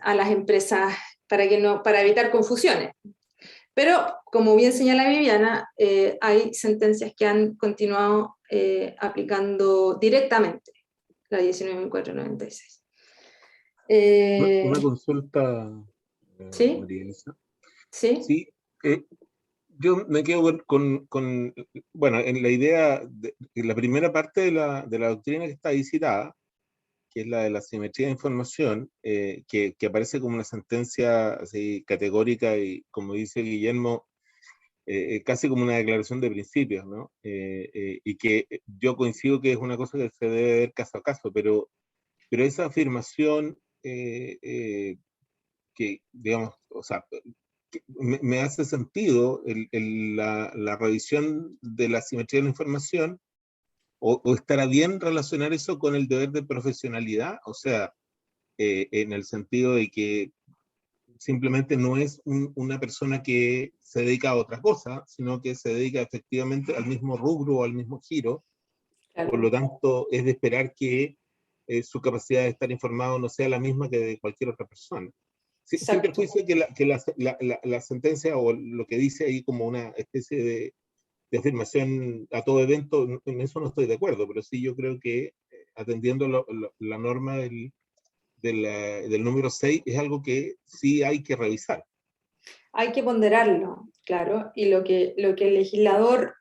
a las empresas para evitar confusiones. Pero, como bien señala Viviana, hay sentencias que han continuado aplicando directamente la 19.496. Una consulta, ¿Sí? María Elisa. ¿Sí? Sí, yo me quedo bueno, en la idea, en la primera parte de la doctrina que está ahí citada, que es la de la simetría de información, que aparece como una sentencia así categórica y, como dice Guillermo, casi como una declaración de principios, ¿no? Y que yo coincido que es una cosa que se debe ver caso a caso, pero esa afirmación que, digamos, o sea, me hace sentido la revisión de la simetría de la información, o estará bien relacionar eso con el deber de profesionalidad, o sea, en el sentido de que simplemente no es una persona que se dedica a otra cosa, sino que se dedica efectivamente al mismo rubro o al mismo giro. Claro. Por lo tanto, es de esperar que su capacidad de estar informado no sea la misma que de cualquier otra persona. Sin perjuicio que la sentencia o lo que dice ahí como una especie de afirmación a todo evento, en eso no estoy de acuerdo, pero sí yo creo que atendiendo la norma del número 6 es algo que sí hay que revisar. Hay que ponderarlo, claro, y lo que el legislador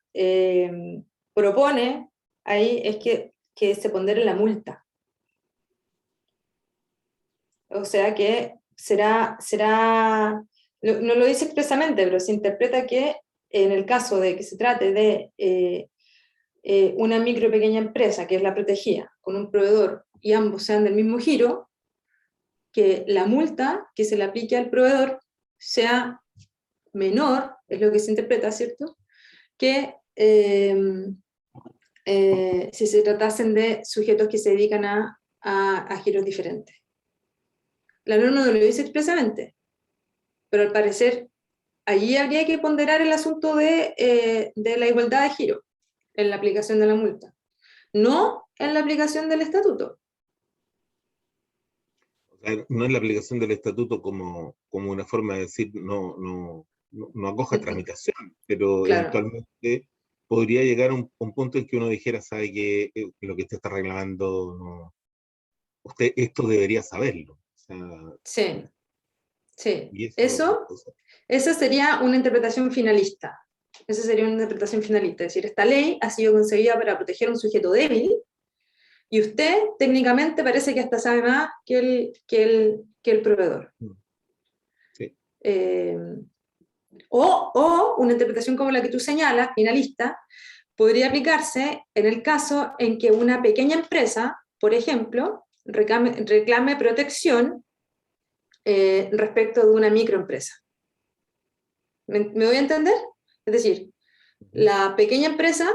propone ahí es que se pondere la multa. O sea que no lo dice expresamente, pero se interpreta que en el caso de que se trate de una micro pequeña empresa, que es la protegida, con un proveedor, y ambos sean del mismo giro, que la multa que se le aplique al proveedor sea menor, es lo que se interpreta, ¿cierto?, que si se tratasen de sujetos que se dedican a giros diferentes. La norma no lo dice expresamente, pero al parecer allí habría que ponderar el asunto de la igualdad de giro en la aplicación de la multa, no en la aplicación del estatuto. O sea, no es la aplicación del estatuto como una forma de decir no acoja tramitación, pero Claro. eventualmente podría llegar a un punto en que uno dijera, sabe que lo que usted está reclamando, usted esto debería saberlo. O sea, Sí, sí. y eso, Esa sería una interpretación finalista. Esa sería una interpretación finalista. Es decir, esta ley ha sido concebida para proteger a un sujeto débil, y usted técnicamente parece que hasta sabe más que el proveedor. sí. O una interpretación como la que tú señalas, finalista, podría aplicarse en el caso en que una pequeña empresa, por ejemplo, reclame protección respecto de una microempresa. ¿Me voy a entender? Es decir, la pequeña empresa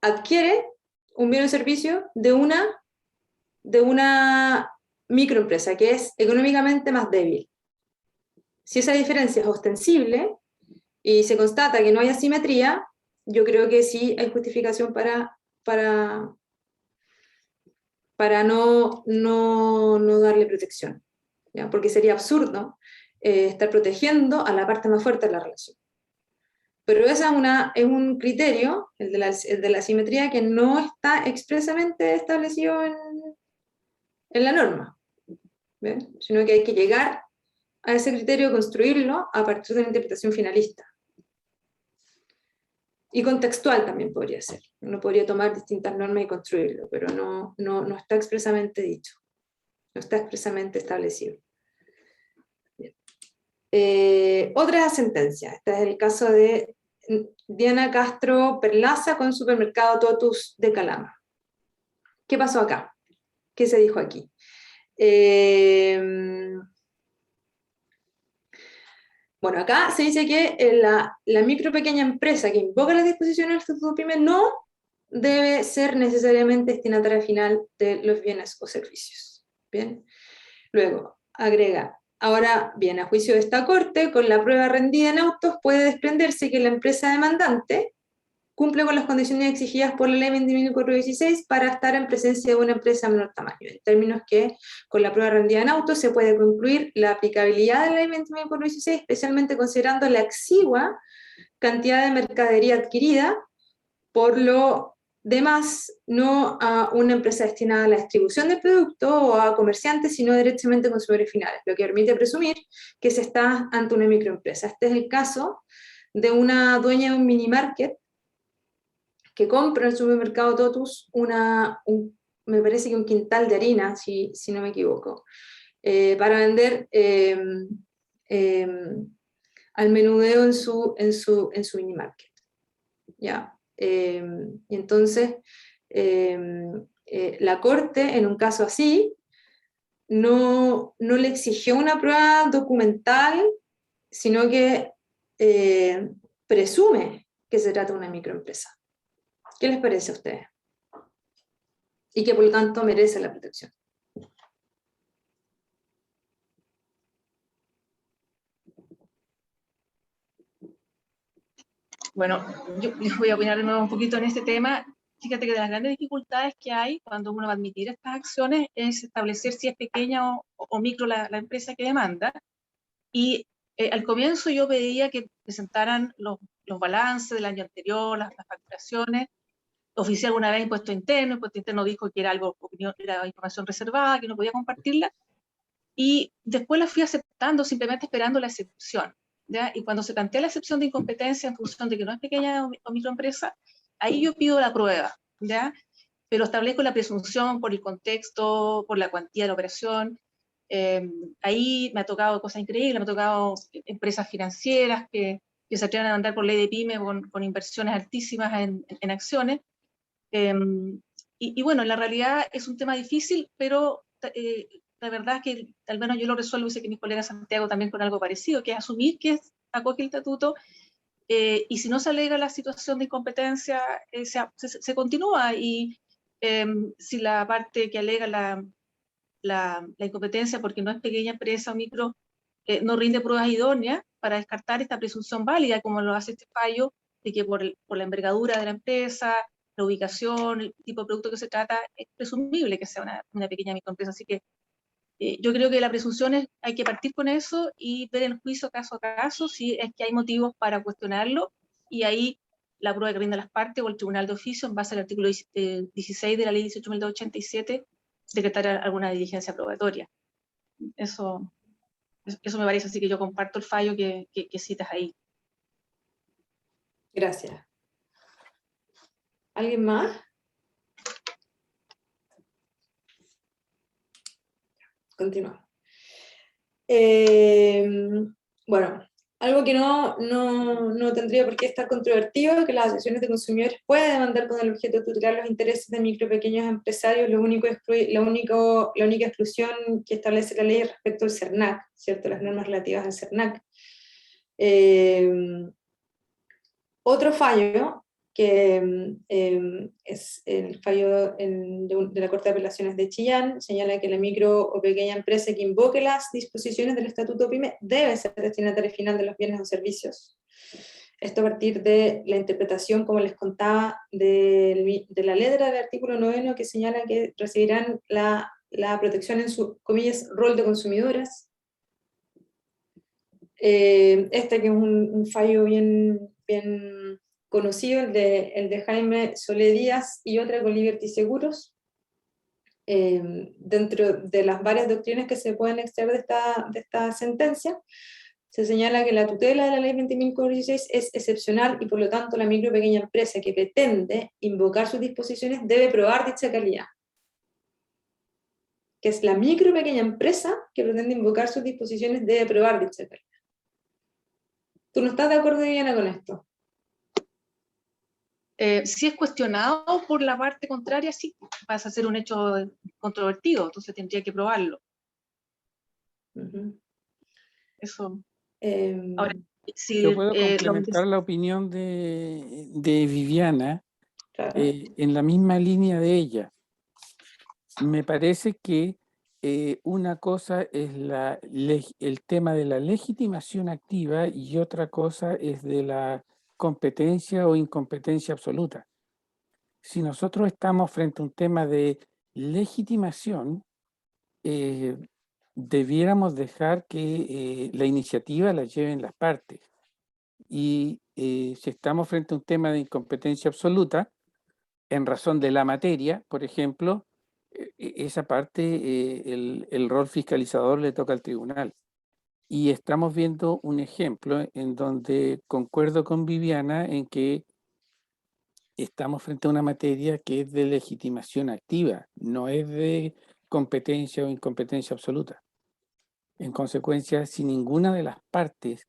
adquiere un bien o servicio de una microempresa que es económicamente más débil. Si esa diferencia es ostensible y se constata que no hay asimetría, yo creo que sí hay justificación para no darle protección, ¿ya? Porque sería absurdo estar protegiendo a la parte más fuerte de la relación. Pero esa es un criterio, el de la asimetría, que no está expresamente establecido en la norma, ¿ven? Sino que hay que llegar a ese criterio, construirlo a partir de una interpretación finalista. Y contextual también podría ser. Uno podría tomar distintas normas y construirlo, pero no está expresamente dicho. No está expresamente establecido. Otra sentencia. Este es el caso de Diana Castro Perlaza con Supermercado Totus de Calama. ¿Qué pasó acá? ¿Qué se dijo aquí? Bueno, acá se dice que la micro pequeña empresa que invoca las disposiciones del Estatuto PYME no debe ser necesariamente destinataria final de los bienes o servicios. Bien. Luego, agrega, ahora bien, a juicio de esta Corte, con la prueba rendida en autos puede desprenderse que la empresa demandante cumple con las condiciones exigidas por la Ley 20.416 para estar en presencia de una empresa de menor tamaño, en términos que con la prueba rendida en autos se puede concluir la aplicabilidad de la Ley 20.416, especialmente considerando la exigua cantidad de mercadería adquirida, por lo demás, no a una empresa destinada a la distribución del producto o a comerciantes, sino directamente a consumidores finales, lo que permite presumir que se está ante una microempresa. Este es el caso de una dueña de un mini market que compra en el supermercado Totus me parece que un quintal de harina, si no me equivoco, para vender al menudeo en su mini market. ¿Ya? Y entonces, la Corte, en un caso así, no le exigió una prueba documental, sino que presume que se trata de una microempresa. ¿Qué les parece a ustedes? Y que por lo tanto merece la protección. Bueno, yo voy a opinar de nuevo un poquito en este tema. Fíjate que de las grandes dificultades que hay cuando uno va a admitir estas acciones es establecer si es pequeña o micro la empresa que demanda. Y al comienzo yo pedía que presentaran los balances del año anterior, las facturaciones. Oficié alguna vez impuesto interno dijo que era era información reservada, que no podía compartirla. Y después la fui aceptando, simplemente esperando la excepción. ¿Ya? Y cuando se plantea la excepción de incompetencia en función de que no es pequeña o microempresa, ahí yo pido la prueba, ¿ya? Pero establezco la presunción por el contexto, por la cuantía de la operación. Ahí me ha tocado cosas increíbles, me ha tocado empresas financieras que se atreven a andar por ley de PYME con inversiones altísimas en acciones. Y bueno, en la realidad es un tema difícil, pero la verdad es que al menos yo lo resuelvo y sé que mis colegas Santiago también con algo parecido, que es asumir que acoge el estatuto y si no se alega la situación de incompetencia, se continúa y si la parte que alega la incompetencia porque no es pequeña empresa o micro no rinde pruebas idóneas para descartar esta presunción válida, como lo hace este fallo, de que por la envergadura de la empresa, la ubicación, el tipo de producto que se trata, es presumible que sea una pequeña microempresa. Así que yo creo que la presunción hay que partir con eso y ver el juicio caso a caso si es que hay motivos para cuestionarlo, y ahí la prueba que rinda las partes o el tribunal de oficio, en base al artículo 16 de la ley 18.287, decretar alguna diligencia probatoria. Eso me parece, así que yo comparto el fallo que citas ahí. Gracias. ¿Alguien más? Continuamos. Bueno, algo que no tendría por qué estar controvertido es que las asociaciones de consumidores pueden demandar con el objeto de tutelar los intereses de micro y pequeños empresarios. La única exclusión que establece la ley es respecto al CERNAC, ¿cierto? Las normas relativas al CERNAC. Otro fallo, que es el fallo de la Corte de Apelaciones de Chillán, señala que la micro o pequeña empresa que invoque las disposiciones del Estatuto PYME debe ser destinataria final de los bienes o servicios. Esto a partir de la interpretación, como les contaba, de la letra del artículo 9, que señala que recibirán la protección en su, comillas, rol de consumidoras. Este que es un fallo bien conocido, el de Jaime Solé Díaz y otra con Liberty Seguros, dentro de las varias doctrinas que se pueden extraer de esta sentencia, se señala que la tutela de la ley 20.416 es excepcional y por lo tanto la micro y pequeña empresa que pretende invocar sus disposiciones debe probar dicha calidad. Que es la micro y pequeña empresa que pretende invocar sus disposiciones debe probar dicha calidad. ¿Tú no estás de acuerdo, Diana, con esto? Si es cuestionado por la parte contraria, sí, pasa a ser un hecho controvertido, entonces tendría que probarlo. Eso. Em, Ahora, si Yo puedo lo complementar la opinión de Viviana claro. en la misma línea de ella. Me parece que una cosa es el tema de la legitimación activa y otra cosa es de la competencia o incompetencia absoluta. Si nosotros estamos frente a un tema de legitimación, debiéramos dejar que la iniciativa la lleven las partes. Y si estamos frente a un tema de incompetencia absoluta, en razón de la materia, por ejemplo, esa parte, el rol fiscalizador le toca al tribunal. Y estamos viendo un ejemplo en donde concuerdo con Viviana en que estamos frente a una materia que es de legitimación activa, no es de competencia o incompetencia absoluta. En consecuencia, si ninguna de las partes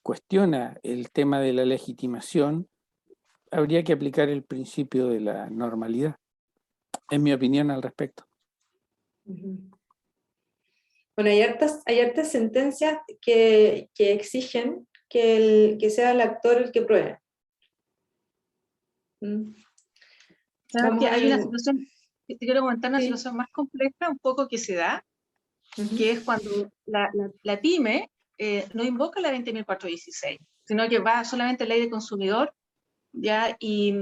cuestiona el tema de la legitimación, habría que aplicar el principio de la normalidad, en mi opinión al respecto. Bueno, hay hartas sentencias que exigen que sea el actor el que pruebe. sabes Vamos que a hay una ver. situación, te quiero comentar una Sí. situación más compleja, un poco que se da, que es cuando la pyme no invoca la 20.416, sino que va solamente a ley de consumidor, ¿ya? Y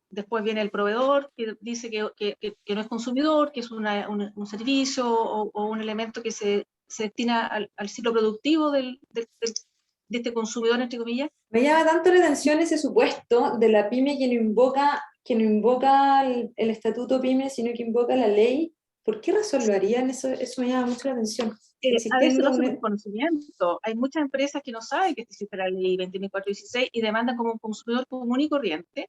después viene el proveedor que dice que no es consumidor, que es un servicio o un elemento que se destina al ciclo productivo de este consumidor, entre comillas. Me llama tanto la atención ese supuesto de la pyme que no invoca el estatuto pyme, sino que invoca la ley. ¿Por qué razón lo harían? Eso me llama mucho la atención. A veces lo hacen Existiendo por conocimiento. Hay muchas empresas que no saben que existe la ley 20.416 y demandan como un consumidor común y corriente.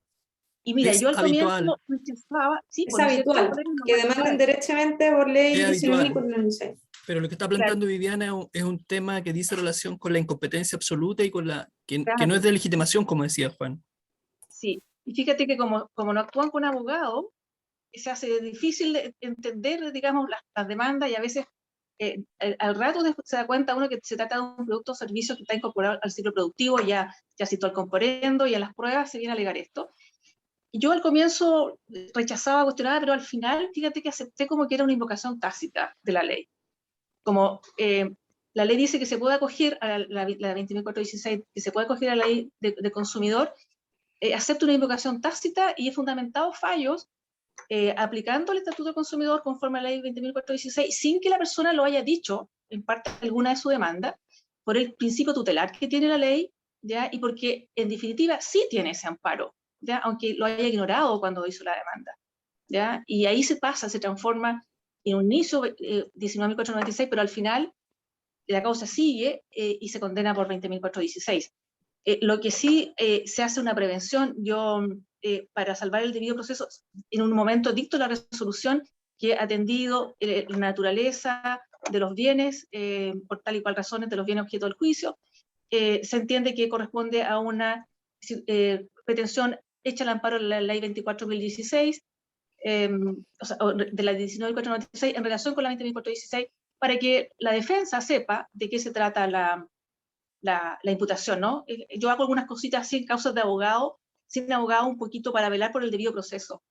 Y mira, Es yo al habitual. comienzo rechazaba, sí, es pues, ¿no es cierto? habitual Por eso es que normal demanden que derechamente por ley Es habitual. 19.496. Pero lo que está Claro. planteando Viviana es un tema que dice relación con la incompetencia absoluta y con que no Claro. es de legitimación, como decía Juan. Sí, y fíjate que como no actúan con abogado, se hace difícil de entender, digamos, las demandas y a veces al rato se da cuenta uno que se trata de un producto o servicio que está incorporado al ciclo productivo, ya citó el componendo y en las pruebas se viene a alegar esto. Y yo al comienzo rechazaba, cuestionaba, pero al final, fíjate que acepté como que era una invocación tácita de la ley. Como la ley dice que se puede acoger a la 20.416, que se puede acoger a la ley de consumidor, acepta una invocación tácita y he fundamentado fallos aplicando el Estatuto del Consumidor conforme a la ley 20.416 sin que la persona lo haya dicho en parte alguna de su demanda, por el principio tutelar que tiene la ley, ¿ya? Y porque en definitiva sí tiene ese amparo, ¿ya? Aunque lo haya ignorado cuando hizo la demanda, ¿ya? Y ahí se transforma en un inicio 19.496, pero al final la causa sigue y se condena por 20.416. Lo que sí se hace una prevención, yo para salvar el debido proceso, en un momento dicto la resolución que ha atendido la naturaleza de los bienes, por tal y cual razones de los bienes objeto del juicio, se entiende que corresponde a una pretensión hecha al amparo de la ley 24.016, o sea, de la 19.496 en relación con la 20.416, para que la defensa sepa de qué se trata la imputación, ¿no? Yo hago algunas cositas así en causas de abogado, sin abogado un poquito para velar por el debido proceso.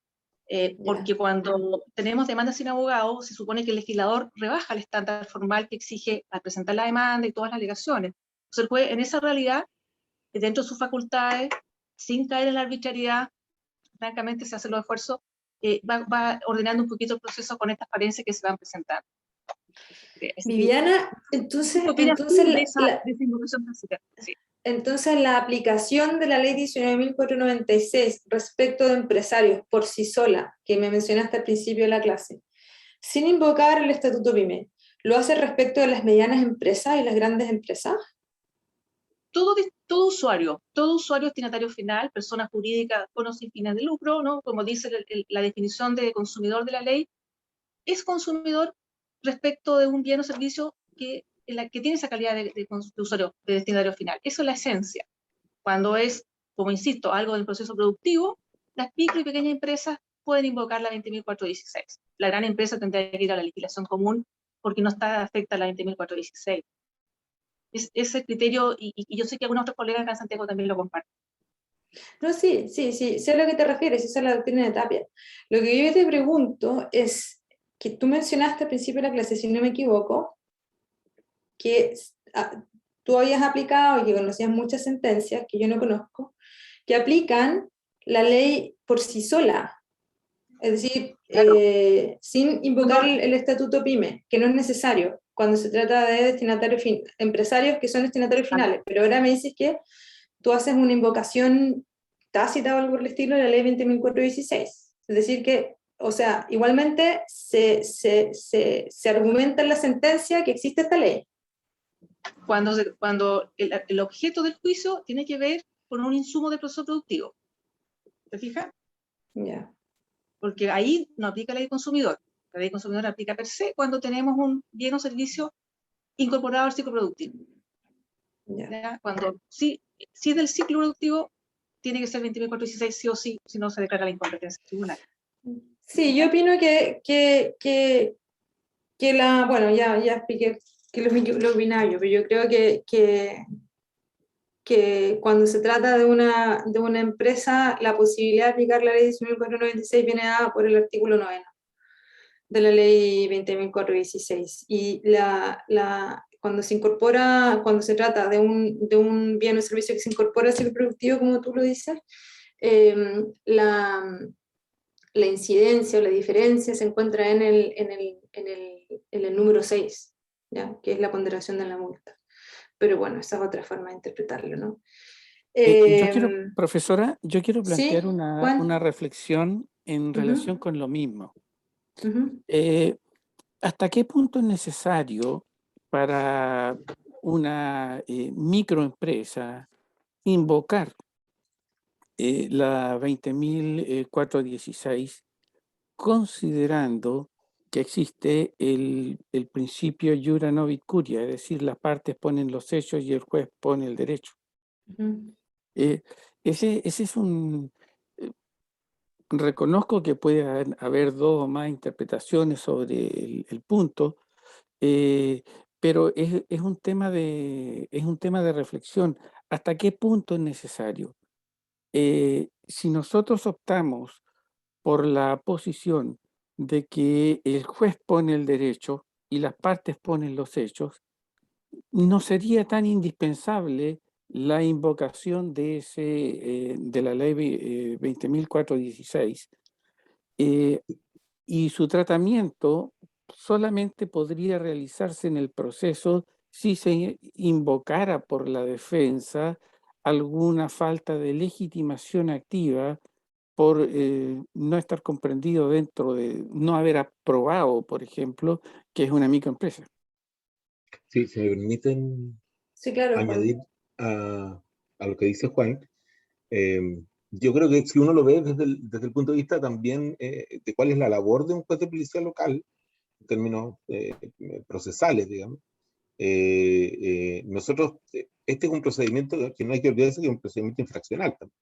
Porque cuando tenemos demandas sin abogado, se supone que el legislador rebaja el estándar formal que exige al presentar la demanda y todas las alegaciones. Entonces, en esa realidad, dentro de sus facultades, sin caer en la arbitrariedad, francamente se hacen los esfuerzos, va ordenando un poquito el proceso con estas falencias que se van presentando. Viviana, entonces la aplicación de la ley 19.496 respecto de empresarios por sí sola, que me mencionaste al principio de la clase, sin invocar el estatuto PYME, ¿lo hace respecto de las medianas empresas y las grandes empresas? Todo usuario destinatario final, persona jurídica con o sin fines de lucro, ¿no? Como dice la definición de consumidor de la ley, es consumidor respecto de un bien o servicio que tiene esa calidad de usuario, de destinatario final. Eso es la esencia. Cuando es, como insisto, algo del proceso productivo, las micro y pequeñas empresas pueden invocar la 20.416. La gran empresa tendría que ir a la legislación común porque no está afecta a la 20.416. Ese criterio, y yo sé que algunos otros colegas acá en Santiago también lo comparten. No, sí, sé a lo que te refieres, esa es la doctrina de Tapia. Lo que yo te pregunto es que tú mencionaste al principio de la clase, si no me equivoco, que tú habías aplicado y que conocías muchas sentencias que yo no conozco, que aplican la ley por sí sola, es decir, Claro. sin invocar No. el estatuto PYME, que no es necesario cuando se trata de destinatarios empresarios que son destinatarios finales, pero ahora me dices que tú haces una invocación tácita o algo por el estilo de la ley 20.416. Es decir que, o sea, igualmente se argumenta en la sentencia que existe esta ley. Cuando el objeto del juicio tiene que ver con un insumo del proceso productivo. ¿Te fijas? Ya. Porque ahí no aplica la ley del consumidor. La ley del consumidor aplica per se cuando tenemos un bien o servicio incorporado al ciclo productivo. ¿Ya? Cuando sí es del ciclo productivo, tiene que ser 20.416 sí o sí, si no se declara la incompetencia tribunal. Sí, yo opino que la, bueno, ya expliqué que lo opinaba yo, pero yo creo que cuando se trata de una empresa, la posibilidad de aplicar la ley 19.496 viene dada por el artículo 9 de la ley 20.416. Y cuando se trata de un bien o servicio que se incorpora al ciclo productivo, como tú lo dices, la incidencia o la diferencia se encuentra en el número 6, ¿ya? Que es la ponderación de la multa. Pero bueno, esa es otra forma de interpretarlo, ¿no? Profesora, yo quiero plantear Sí, una Juan. reflexión en relación con lo mismo. Uh-huh. ¿Hasta qué punto es necesario para una microempresa invocar la 20.416 considerando que existe el principio iura novit curia, es decir, las partes ponen los hechos y el juez pone el derecho? Uh-huh. Ese es un... reconozco que puede haber dos o más interpretaciones sobre el punto, pero es un tema de reflexión. ¿Hasta qué punto es necesario? Si nosotros optamos por la posición de que el juez pone el derecho y las partes ponen los hechos, no sería tan indispensable la invocación de la ley 20.416, y su tratamiento solamente podría realizarse en el proceso si se invocara por la defensa alguna falta de legitimación activa por no estar comprendido dentro de, no haber aprobado, por ejemplo, que es una microempresa. Sí, si me permiten Sí, claro, Juan. añadir a lo que dice Juan, yo creo que si uno lo ve desde el punto de vista también de cuál es la labor de un juez de policía local, en términos procesales, digamos, nosotros, este es un procedimiento que no hay que olvidarse que es un procedimiento infraccional también.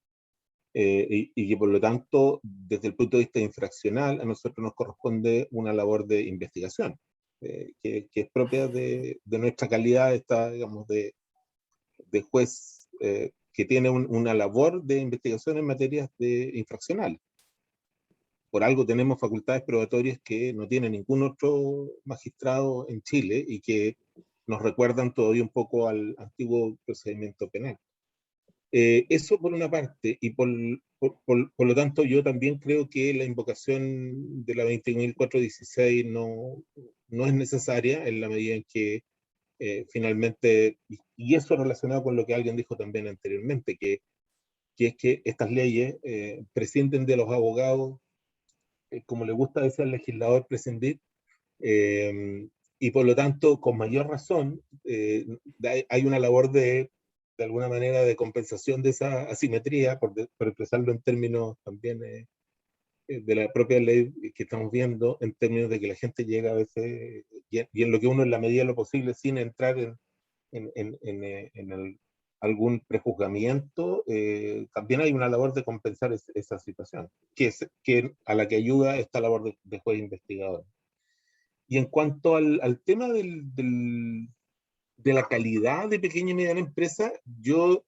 Y que por lo tanto, desde el punto de vista infraccional, a nosotros nos corresponde una labor de investigación, que es propia de nuestra calidad, digamos, de juez que tiene una labor de investigación en materias infraccionales. Por algo tenemos facultades probatorias que no tiene ningún otro magistrado en Chile y que nos recuerdan todavía un poco al antiguo procedimiento penal. Eso por una parte, y por lo tanto yo también creo que la invocación de la 20.416 no es necesaria en la medida en que finalmente, y eso relacionado con lo que alguien dijo también anteriormente, que es que estas leyes prescinden de los abogados, como le gusta decir al legislador prescindir, y por lo tanto, con mayor razón, hay una labor de alguna manera de compensación de esa asimetría, por expresarlo en términos también de la propia ley que estamos viendo, en términos de que la gente llega a veces, y en lo que uno en la medida de lo posible, sin entrar en algún prejuzgamiento, también hay una labor de compensar esa situación, que a la que ayuda esta labor de juez investigador. en cuanto al tema de la calidad de pequeña y mediana empresa, yo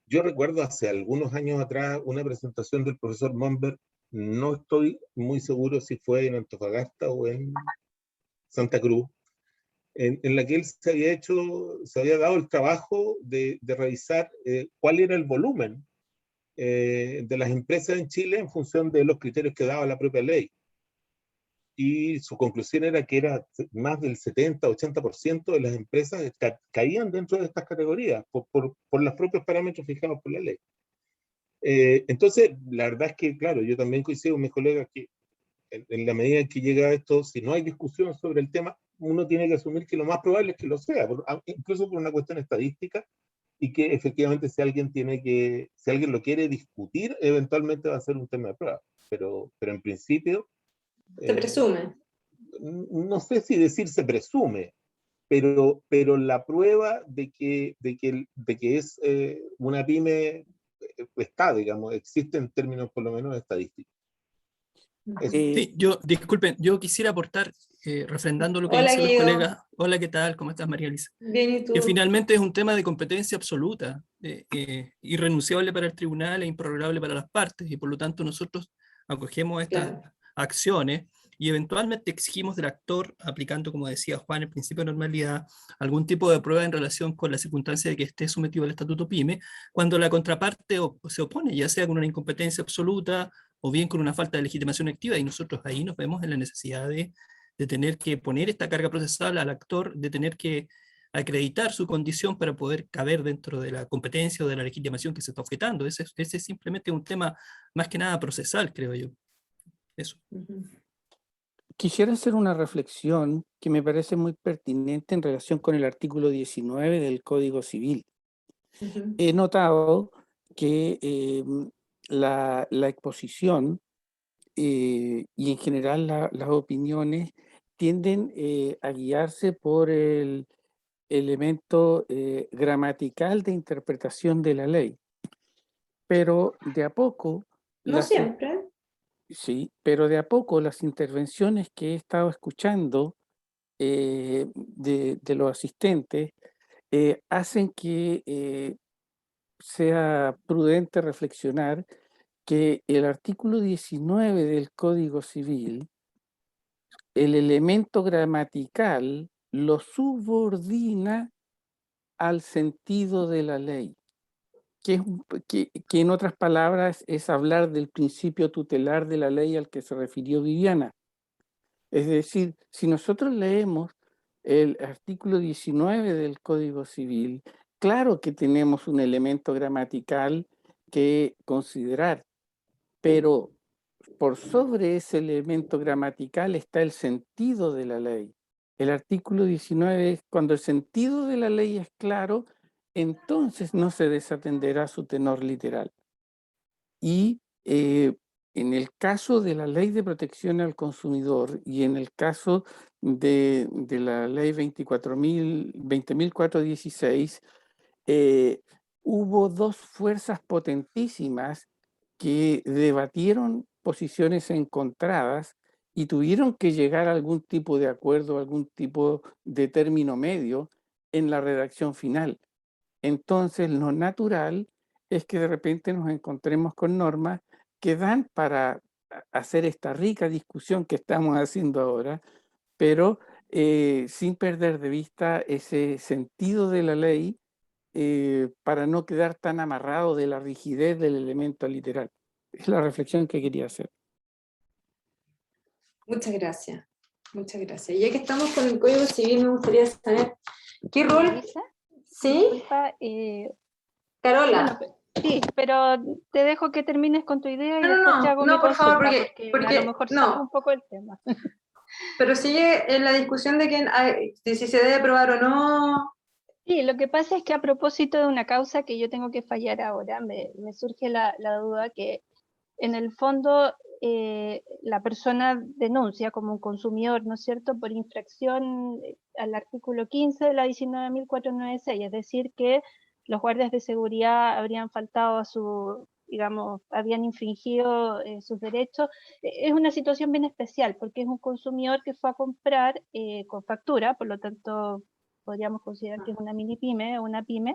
recuerdo hace algunos años atrás una presentación del profesor Momberg, no estoy muy seguro si fue en Antofagasta o en Santa Cruz, en la que él se había dado el trabajo de revisar cuál era el volumen de las empresas en Chile en función de los criterios que daba la propia ley. Y su conclusión era que era más del 70-80% de las empresas caían dentro de estas categorías por los propios parámetros fijados por la ley. Entonces, la verdad es que, claro, yo también coincido con mis colegas que en la medida en que llega esto, si no hay discusión sobre el tema, uno tiene que asumir que lo más probable es que lo sea, incluso por una cuestión estadística, y que efectivamente si alguien lo quiere discutir, eventualmente va a ser un tema de prueba. Pero en principio... Se presume. No sé si decir se presume, pero la prueba de que es una pyme está, digamos, existe en términos por lo menos estadísticos. Sí, disculpen, yo quisiera aportar, refrendando lo que Hola, dicen los Guido. colegas. Hola, ¿qué tal? ¿Cómo estás, María Elisa? Bien, ¿y tú? Que finalmente es un tema de competencia absoluta, irrenunciable para el tribunal e improrrogable para las partes, y por lo tanto nosotros acogemos estas acciones y eventualmente exigimos del actor, aplicando, como decía Juan, el principio de normalidad, algún tipo de prueba en relación con la circunstancia de que esté sometido al estatuto PYME, cuando la contraparte se opone, ya sea con una incompetencia absoluta o bien con una falta de legitimación activa, y nosotros ahí nos vemos en la necesidad de tener que poner esta carga procesal al actor, de tener que acreditar su condición para poder caber dentro de la competencia o de la legitimación que se está objetando. Ese es simplemente un tema más que nada procesal, creo yo. Eso. Quisiera hacer una reflexión que me parece muy pertinente en relación con el artículo 19 del Código Civil. He notado que la exposición y en general las opiniones tienden a guiarse por el elemento gramatical de interpretación de la ley. Pero de a poco... No siempre. Sí, pero de a poco las intervenciones que he estado escuchando de los asistentes hacen que sea prudente reflexionar que el artículo 19 del Código Civil, el elemento gramatical lo subordina al sentido de la ley, que en otras palabras es hablar del principio tutelar de la ley al que se refirió Viviana. Es decir, si nosotros leemos el artículo 19 del Código Civil, claro que tenemos un elemento gramatical que considerar, pero por sobre ese elemento gramatical está el sentido de la ley. El artículo 19 es cuando el sentido de la ley es claro, entonces no se desatenderá su tenor literal. Y en el caso de la Ley de Protección al Consumidor y en el caso de la Ley 20.416, hubo dos fuerzas potentísimas que debatieron posiciones encontradas y tuvieron que llegar a algún tipo de acuerdo, algún tipo de término medio en la redacción final. Entonces, lo natural es que de repente nos encontremos con normas que dan para hacer esta rica discusión que estamos haciendo ahora, pero sin perder de vista ese sentido de la ley para no quedar tan amarrado de la rigidez del elemento literal. Es la reflexión que quería hacer. Muchas gracias. Muchas gracias. Ya que estamos con el Código Civil, me gustaría saber qué rol... ¿Lisa? ¿Sí? Disculpa, Carola. bueno, sí, pero te dejo que termines con tu idea y No, después te hago mi por favor, consulta, porque a lo mejor saco un poco el tema. Pero sigue en la discusión de si se debe aprobar o no. Sí, lo que pasa es que a propósito de una causa que yo tengo que fallar ahora, me surge la duda que en el fondo la persona denuncia como un consumidor, ¿no es cierto?, por infracción al artículo 15 de la 19.496, es decir, que los guardias de seguridad habrían faltado a su digamos, habían infringido sus derechos. Es una situación bien especial, porque es un consumidor que fue a comprar con factura, por lo tanto podríamos considerar que es una mini pyme o una pyme,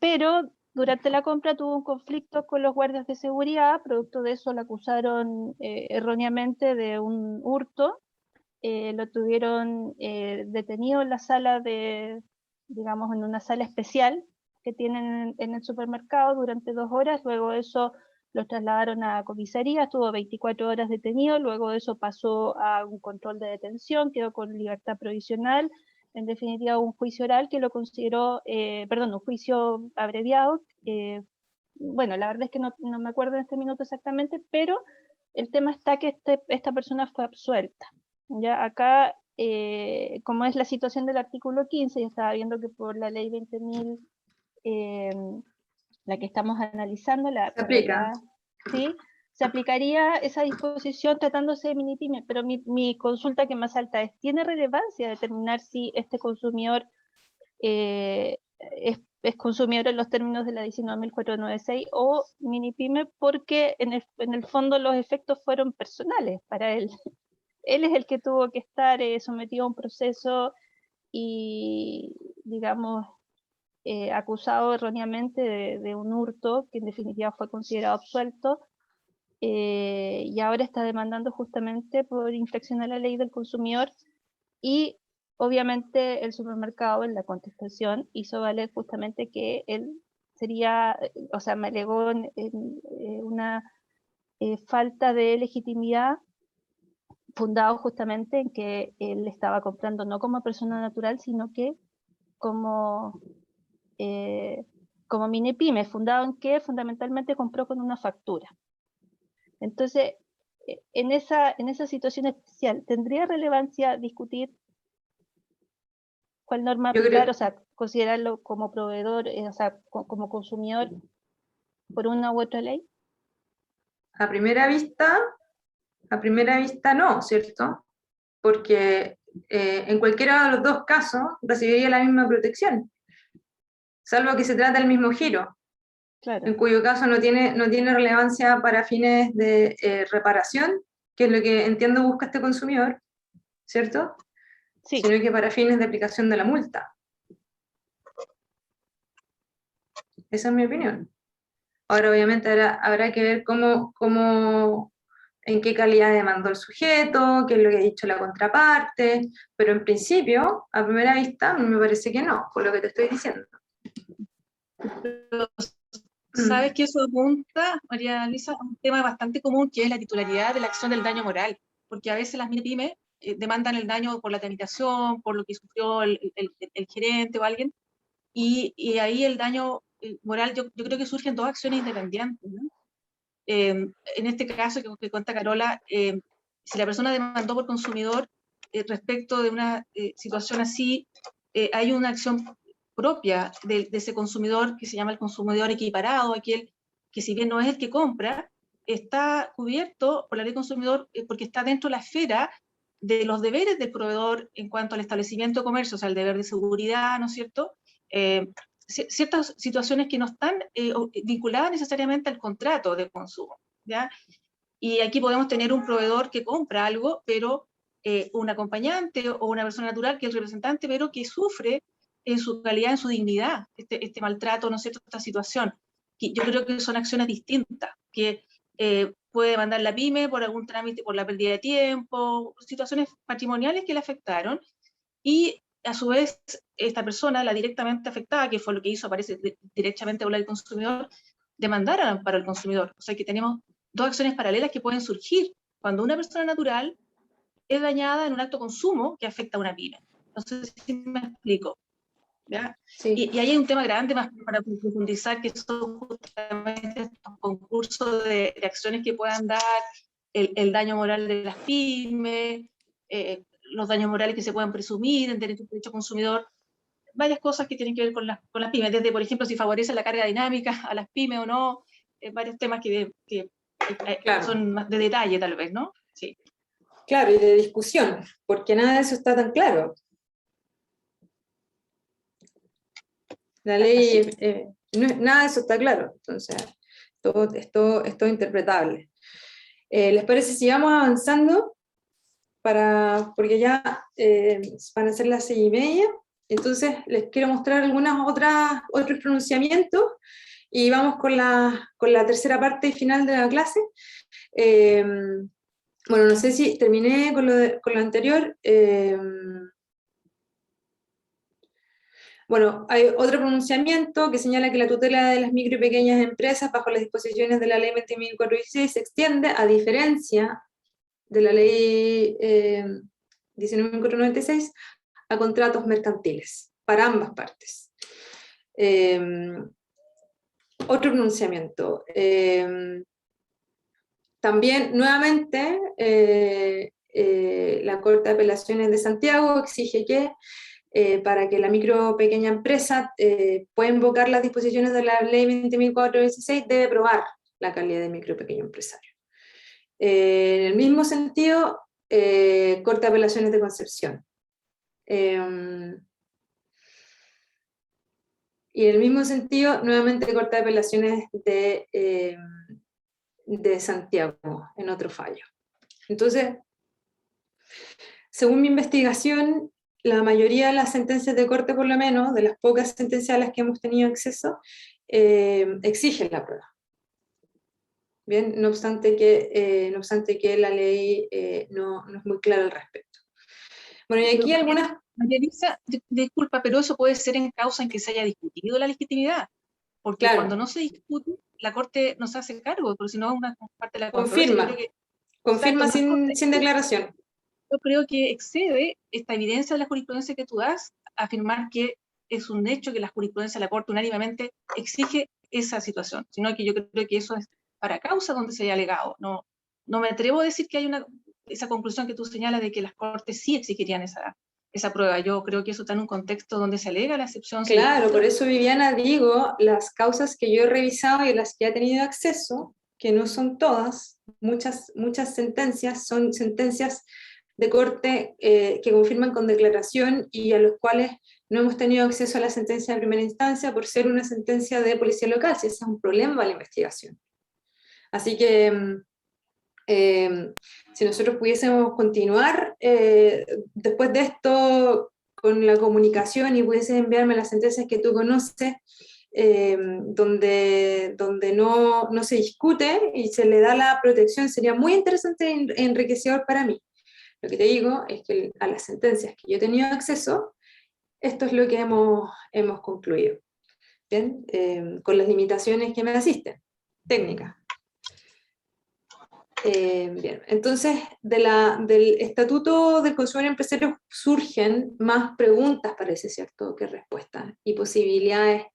pero durante la compra tuvo un conflicto con los guardias de seguridad, producto de eso lo acusaron erróneamente de un hurto, lo tuvieron detenido en la sala digamos, en una sala especial que tienen en el supermercado durante 2 horas, luego de eso lo trasladaron a comisaría, estuvo 24 horas detenido, luego de eso pasó a un control de detención, quedó con libertad provisional, en definitiva un juicio oral que lo consideró, perdón, un juicio abreviado, bueno, la verdad es que no me acuerdo en este minuto exactamente, pero el tema está que esta persona fue absuelta. Ya acá, como es la situación del artículo 15, yo estaba viendo que por la ley 20.000, la que estamos analizando, Se aplica. ¿sí? Se aplicaría esa disposición tratándose de mini pyme, pero mi consulta que más alta es, ¿tiene relevancia determinar si este consumidor es consumidor en los términos de la 19.496 o mini pyme? Porque en el fondo los efectos fueron personales para él. Él es el que tuvo que estar sometido a un proceso y, digamos, acusado erróneamente de un hurto que en definitiva fue considerado absuelto, y ahora está demandando justamente por infracción a la ley del consumidor, y obviamente el supermercado en la contestación hizo valer justamente que él sería, o sea, me alegó una falta de legitimidad fundado justamente en que él estaba comprando no como persona natural, sino que como, como mini pyme, fundado en que fundamentalmente compró con una factura. Entonces, en esa situación especial, ¿tendría relevancia discutir cuál norma Yo aplicar, creo- o sea, considerarlo como proveedor, o sea, como consumidor por una u otra ley? A primera vista no, ¿cierto? Porque en cualquiera de los dos casos recibiría la misma protección, salvo que se trata del mismo giro, Claro, en cuyo caso no tiene relevancia para fines de reparación, que es lo que entiendo busca este consumidor, ¿cierto? sí. Sino que para fines de aplicación de la multa. Esa es mi opinión. Ahora, obviamente, habrá que ver en qué calidad demandó el sujeto, qué es lo que ha dicho la contraparte, pero en principio, a primera vista, me parece que no, por lo que te estoy diciendo. ¿Sabes que eso apunta, María Luisa, a un tema bastante común, que es la titularidad de la acción del daño moral? Porque a veces las mini pymes demandan el daño por la tramitación, por lo que sufrió el gerente o alguien, y ahí el daño moral, yo creo que surgen dos acciones independientes, ¿no? En este caso que cuenta Carola, si la persona demandó por consumidor respecto de una situación así, hay una acción propia de ese consumidor que se llama el consumidor equiparado, aquel que si bien no es el que compra, está cubierto por la ley consumidor porque está dentro de la esfera de los deberes del proveedor en cuanto al establecimiento de comercio, o sea, el deber de seguridad, ¿no es cierto? Ciertas situaciones que no están vinculadas necesariamente al contrato de consumo, ¿ya? Y aquí podemos tener un proveedor que compra algo, pero un acompañante o una persona natural que es el representante, pero que sufre en su calidad, en su dignidad, este maltrato, ¿no es cierto?, esta situación. Que yo creo que son acciones distintas, que puede demandar la pyme por algún trámite, por la pérdida de tiempo, situaciones patrimoniales que le afectaron, y a su vez esta persona, la directamente afectada, que fue lo que hizo, parece, directamente hablar del consumidor, demandar al amparo al consumidor. O sea que tenemos dos acciones paralelas que pueden surgir cuando una persona natural es dañada en un acto de consumo que afecta a una pyme. No sé si me explico, ¿ya? Sí. Y ahí hay un tema grande más para profundizar, que son justamente estos concursos de acciones que puedan dar el daño moral de las pymes, los daños morales que se puedan presumir en derecho consumidor, varias cosas que tienen que ver con las pymes, desde, por ejemplo, si favorece la carga dinámica a las pymes o no, varios temas que Claro. son más de detalle, tal vez, ¿no? Sí. Claro, y de discusión, porque nada de eso está tan claro. La ley Nada de eso está claro, entonces todo es todo interpretable. ¿Les parece si vamos avanzando? Porque ya van a ser las 6:30, entonces les quiero mostrar otros pronunciamientos y vamos con la tercera parte y final de la clase. Bueno, no sé si terminé con lo anterior. Bueno, hay otro pronunciamiento que señala que la tutela de las micro y pequeñas empresas bajo las disposiciones de la ley 20.416 se extiende, a diferencia de la ley 19.496, a contratos mercantiles, para ambas partes. Otro pronunciamiento. También, nuevamente, la Corte de Apelaciones de Santiago exige que para que la micro o pequeña empresa pueda invocar las disposiciones de la ley 20.416, debe probar la calidad de micro o pequeño empresario. En el mismo sentido, Corte de Apelaciones de Concepción. Y en el mismo sentido, nuevamente Corte de Apelaciones de Santiago, en otro fallo. Entonces, según mi investigación, la mayoría de las sentencias de corte, por lo menos, de las pocas sentencias a las que hemos tenido acceso, exigen la prueba. Bien, no obstante que la ley no es muy clara al respecto. Bueno, y aquí algunas... María Elisa, disculpa, pero eso puede ser en causa en que se haya discutido la legitimidad, porque Claro. cuando no se discute, la Corte no se hace cargo, porque si no es una parte de la Confirma, confirma sin declaración. Yo creo que excede esta evidencia de la jurisprudencia que tú das, afirmar que es un hecho que la jurisprudencia de la Corte unánimemente exige esa situación, sino que yo creo que eso es para causa donde se haya alegado. No me atrevo a decir que hay esa conclusión que tú señalas de que las Cortes sí exigirían esa prueba. Yo creo que eso está en un contexto donde se alega la excepción. Claro, por eso, Viviana, digo, las causas que yo he revisado y las que he tenido acceso, que no son todas, muchas sentencias son sentencias de corte que confirman con declaración y a los cuales no hemos tenido acceso a la sentencia de primera instancia por ser una sentencia de policía local, si ese es un problema para la investigación. Así que si nosotros pudiésemos continuar después de esto con la comunicación y pudieses enviarme las sentencias que tú conoces, donde no se discute y se le da la protección, sería muy interesante e enriquecedor para mí. Lo que te digo es que a las sentencias que yo he tenido acceso, esto es lo que hemos concluido. ¿Bien? Con las limitaciones que me asisten, técnicas. Bien, entonces del Estatuto del Consumidor Empresario surgen más preguntas, parece, ¿cierto?, que respuestas, y posibilidades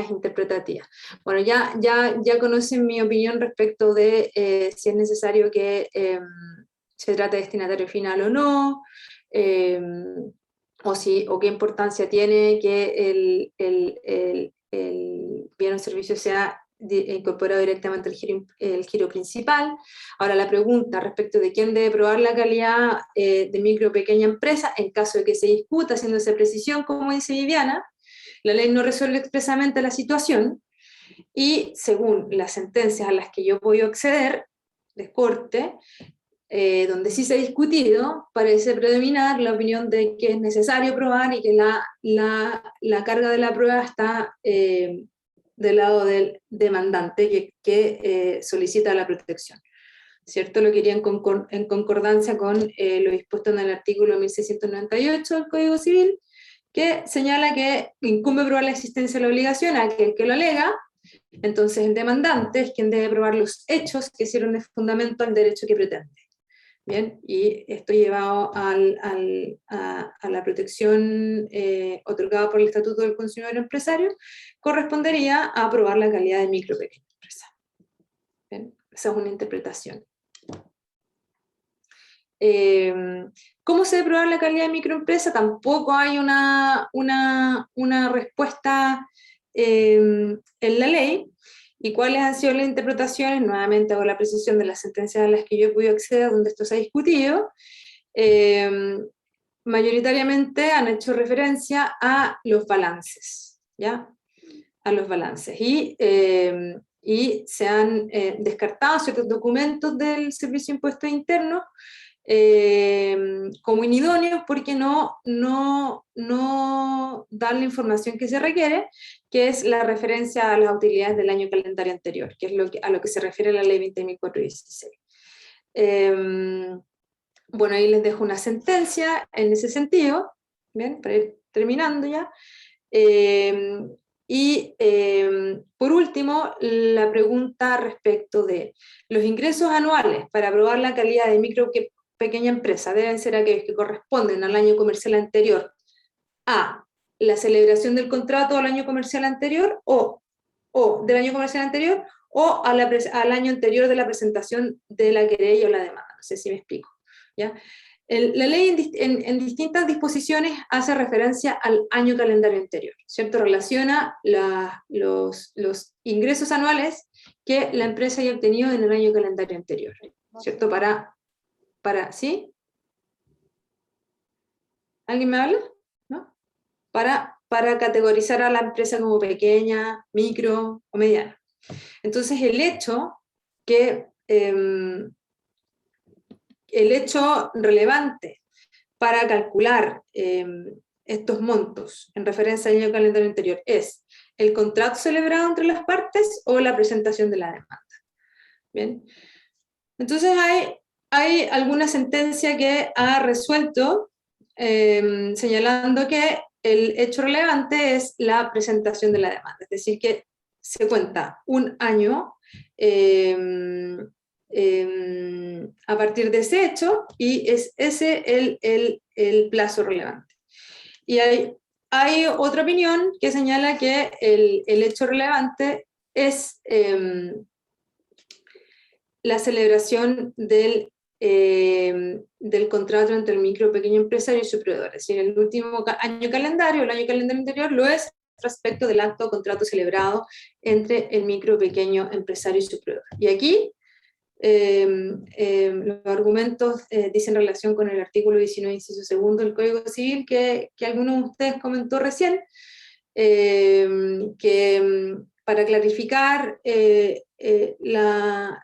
interpretativas. Bueno, ya conocen mi opinión respecto de si es necesario que se trate de destinatario final o no, o qué importancia tiene que el bien o servicio sea incorporado directamente el giro principal. Ahora la pregunta respecto de quién debe probar la calidad de micro o pequeña empresa, en caso de que se discuta, haciéndose precisión, como dice Viviana, la ley no resuelve expresamente la situación, y según las sentencias a las que yo he podido acceder de corte, donde sí se ha discutido, parece predominar la opinión de que es necesario probar y que la carga de la prueba está del lado del demandante que solicita la protección. ¿Cierto? Lo querían en concordancia con lo dispuesto en el artículo 1698 del Código Civil, que señala que incumbe probar la existencia de la obligación a aquel que lo alega. Entonces el demandante es quien debe probar los hechos que sirven de fundamento al derecho que pretende. Bien, y esto llevado a la protección otorgada por el Estatuto del Consumidor Empresario, correspondería a aprobar la calidad de micro o pequeña empresa. Bien, esa es una interpretación. ¿Cómo se debe probar la calidad de microempresa? Tampoco hay una respuesta en la ley. ¿Y cuáles han sido las interpretaciones? Nuevamente hago la precisión de las sentencias a las que yo he podido acceder, donde esto se ha discutido. Mayoritariamente han hecho referencia a los balances, ¿ya? a los balances. Y se han descartado ciertos documentos del Servicio de Impuestos Internos como inidóneos porque no dan la información que se requiere, que es la referencia a las utilidades del año calendario anterior, que es a lo que se refiere la ley 20.416. Bueno, ahí les dejo una sentencia en ese sentido, ¿bien? Para ir terminando ya. Por último, la pregunta respecto de los ingresos anuales para aprobar la calidad de micro que pequeña empresa deben ser aquellos que corresponden al año comercial anterior a la celebración del contrato al año comercial anterior o del año comercial anterior o al año anterior de la presentación de la querella o la demanda. No sé si me explico, ¿ya? La ley en distintas disposiciones hace referencia al año calendario anterior, ¿cierto? Relaciona los ingresos anuales que la empresa haya obtenido en el año calendario anterior, ¿cierto? ¿Sí? ¿Alguien me habla? ¿No? Para categorizar a la empresa como pequeña, micro o mediana. Entonces el hecho relevante para calcular estos montos en referencia al año calendario anterior es el contrato celebrado entre las partes o la presentación de la demanda. Bien. Entonces hay alguna sentencia que ha resuelto señalando que el hecho relevante es la presentación de la demanda, es decir, que se cuenta un año a partir de ese hecho y es ese el plazo relevante. Y hay otra opinión que señala que el hecho relevante es la celebración del contrato entre el micro o pequeño empresario y su proveedor. Es decir, el último año calendario, el año calendario anterior, lo es respecto del acto o contrato celebrado entre el micro o pequeño empresario y su proveedor. Y aquí los argumentos dicen relación con el artículo 19, inciso segundo del Código Civil que alguno de ustedes comentó recién, que para clarificar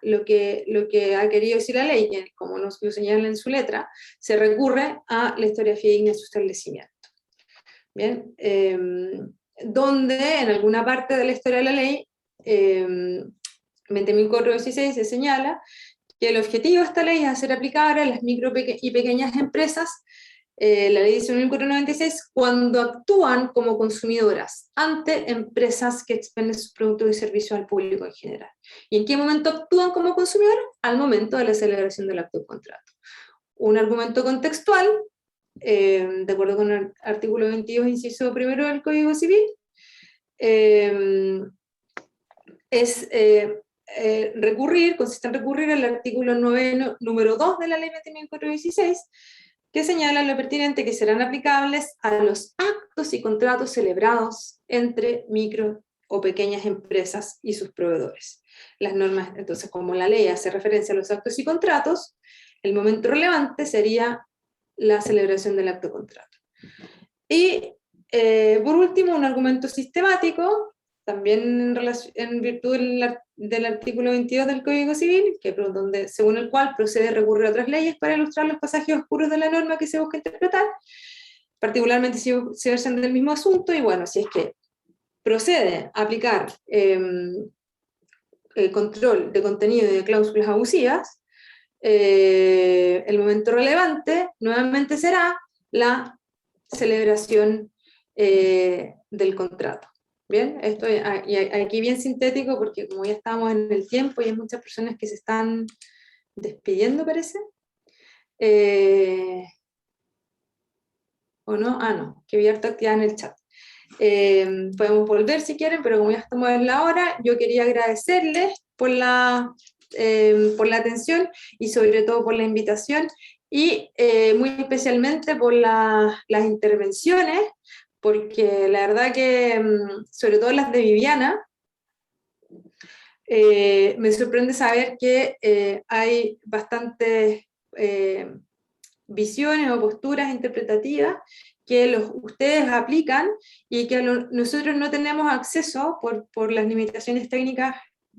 lo que ha querido decir la ley, como lo señala en su letra, se recurre a la historia fidedigna de su establecimiento. Bien, donde en alguna parte de la historia de la ley 20.416 se señala que el objetivo de esta ley es hacer aplicable a las micro y pequeñas empresas la ley 19.496 cuando actúan como consumidoras ante empresas que expenden sus productos y servicios al público en general. ¿Y en qué momento actúan como consumidoras? Al momento de la celebración del acto de contrato. Un argumento contextual, de acuerdo con el artículo 22, inciso primero del Código Civil, consiste en recurrir al artículo 9, número 2 de la ley 20.416, que señala lo pertinente que serán aplicables a los actos y contratos celebrados entre micro o pequeñas empresas y sus proveedores. Las normas, entonces, como la ley hace referencia a los actos y contratos, el momento relevante sería la celebración del acto de contrato. Y, por último, un argumento sistemático, también en virtud del artículo 22 del Código Civil, según el cual procede a recurrir a otras leyes para ilustrar los pasajes oscuros de la norma que se busca interpretar, particularmente si versan del mismo asunto, y bueno, si es que procede a aplicar el control de contenido y de cláusulas abusivas, el momento relevante nuevamente será la celebración del contrato. Bien, esto aquí bien sintético porque como ya estamos en el tiempo y hay muchas personas que se están despidiendo, parece. ¿O no? Ah, no, que vi harta actividad en el chat. Podemos volver si quieren, pero como ya estamos en la hora, yo quería agradecerles por la atención y sobre todo por la invitación y muy especialmente por las intervenciones, porque la verdad que, sobre todo las de Viviana, me sorprende saber que hay bastantes visiones o posturas interpretativas que ustedes aplican y que nosotros no tenemos acceso por las limitaciones técnicas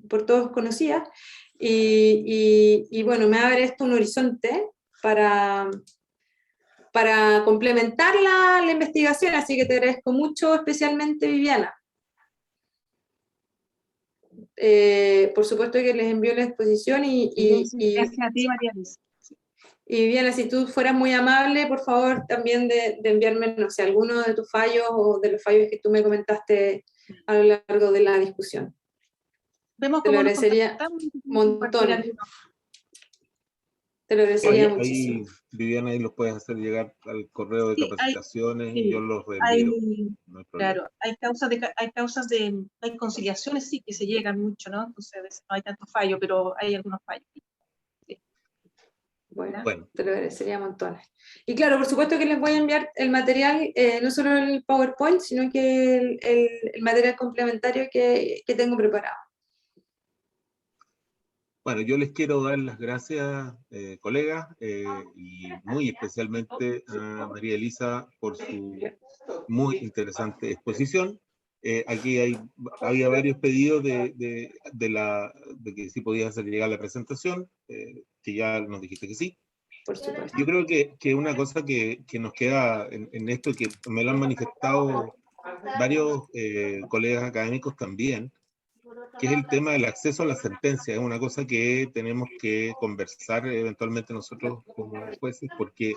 por todos conocidas, y bueno, me abre esto un horizonte para complementar la investigación, así que te agradezco mucho, especialmente Viviana. Por supuesto que les envío la exposición Gracias a ti, María Luisa. y Viviana, si tú fueras muy amable, por favor, también de enviarme, no sé, alguno de tus fallos o de los fallos que tú me comentaste a lo largo de la discusión. Vemos Te lo cómo nos agradecería contactamos y montones. Te lo agradecería muchísimo. Ahí, Viviana, ahí los puedes hacer llegar al correo de Sí, capacitaciones y sí, yo los reenvío. No hay problema. claro, hay conciliaciones sí que se llegan mucho, ¿no? Entonces a veces no hay tanto fallo, pero hay algunos fallos. Sí. Bueno, te lo agradecería montones. Y claro, por supuesto que les voy a enviar el material, no solo el PowerPoint, sino que el material complementario que tengo preparado. Bueno, yo les quiero dar las gracias, colegas, y muy especialmente a María Elisa por su muy interesante exposición. Aquí había varios pedidos de que sí podías hacer llegar la presentación, que ya nos dijiste que sí. Por supuesto. Yo creo que una cosa que nos queda en esto, que me lo han manifestado varios colegas académicos también, que es el tema del acceso a la sentencia. Es una cosa que tenemos que conversar eventualmente nosotros como jueces, porque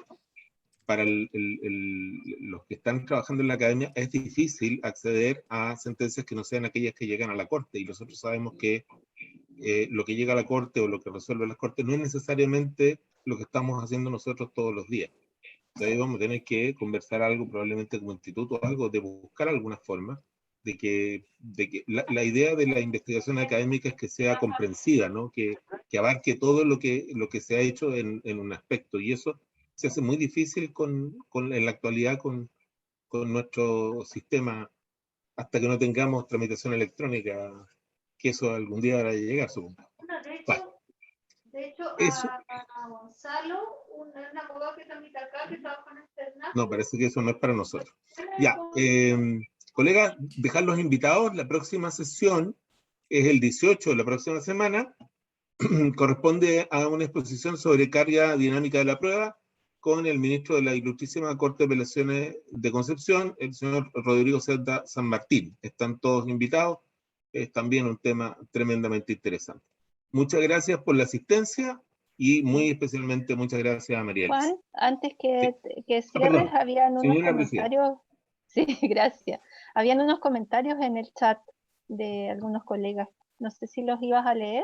para los que están trabajando en la academia es difícil acceder a sentencias que no sean aquellas que llegan a la corte, y nosotros sabemos que lo que llega a la corte o lo que resuelve las cortes no es necesariamente lo que estamos haciendo nosotros todos los días. De ahí vamos a tener que conversar algo, probablemente como instituto, algo de buscar alguna forma de que la idea de la investigación académica es que sea comprensiva, ¿no? Que abarque todo lo que se ha hecho en un aspecto, y eso se hace muy difícil en la actualidad con nuestro sistema, hasta que no tengamos tramitación electrónica, que eso algún día va a llegar, supongo. De hecho, Eso. a Gonzalo, un abogado que tramita acá, que trabaja en externa. No, parece que eso no es para nosotros. Ya, colegas, dejarlos invitados. La próxima sesión es el 18 de la próxima semana. Corresponde a una exposición sobre carga dinámica de la prueba con el ministro de la Ilustrísima Corte de Apelaciones de Concepción, el señor Rodrigo Celda San Martín. Están todos invitados. Es también un tema tremendamente interesante. Muchas gracias por la asistencia y muy especialmente muchas gracias a María Elisa. Juan, antes que cierres, perdón. habían unos Señora comentarios. Sí, gracias. Habían unos comentarios en el chat de algunos colegas. No sé si los ibas a leer.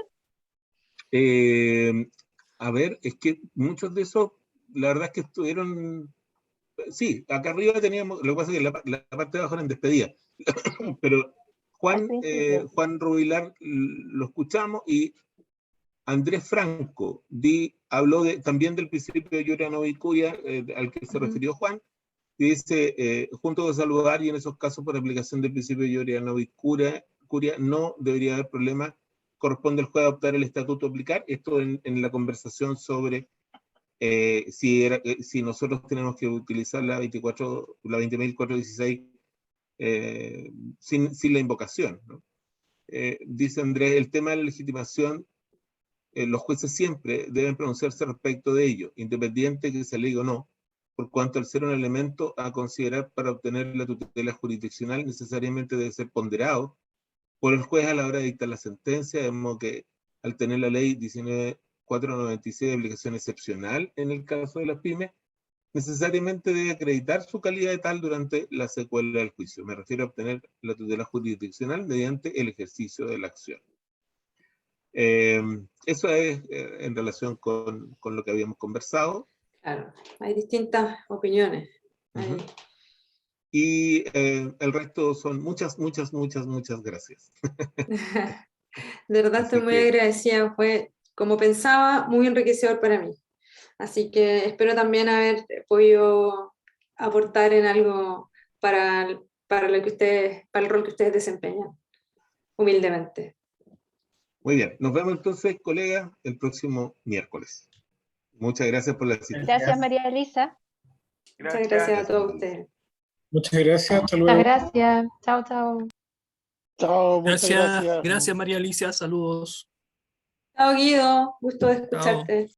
A ver, es que muchos de esos, la verdad es que estuvieron. Sí, acá arriba teníamos, lo que pasa es que la parte de abajo era en despedida. Pero Juan Rubilar lo escuchamos, y Andrés Franco habló también del principio de Iuria no Vicuria, al que se refirió Juan, y dice, junto con saludar, y en esos casos por aplicación del principio de Iuria no Vicuria, no debería haber problema, corresponde al juez adoptar el estatuto a aplicar. Esto en la conversación sobre si nosotros tenemos que utilizar la 20.416 sin la invocación, ¿no? Dice Andrés, el tema de la legitimación, los jueces siempre deben pronunciarse respecto de ello, independiente que se alegue o no, por cuanto al ser un elemento a considerar para obtener la tutela jurisdiccional necesariamente debe ser ponderado por el juez a la hora de dictar la sentencia, de modo que al tener la ley 19.496 de aplicación excepcional en el caso de las pymes, necesariamente debe acreditar su calidad de tal durante la secuela del juicio. Me refiero a obtener la tutela jurisdiccional mediante el ejercicio de la acción. Eso es en relación con lo que habíamos conversado. Claro, hay distintas opiniones. Y el resto son muchas gracias. De verdad estoy muy agradecida, fue, como pensaba, muy enriquecedor para mí. Así que espero también haber podido aportar en algo para el rol que ustedes desempeñan, humildemente. Muy bien, nos vemos entonces, colegas, el próximo miércoles. Muchas gracias por la asistencia. Gracias, María Elisa. Muchas gracias a todos ustedes. Muchas gracias, hasta Muchas luego. gracias. Chao, chao. Chao, muchas Gracias, gracias. gracias María Alicia, saludos. Chao, Guido, gusto de Chao. escucharte.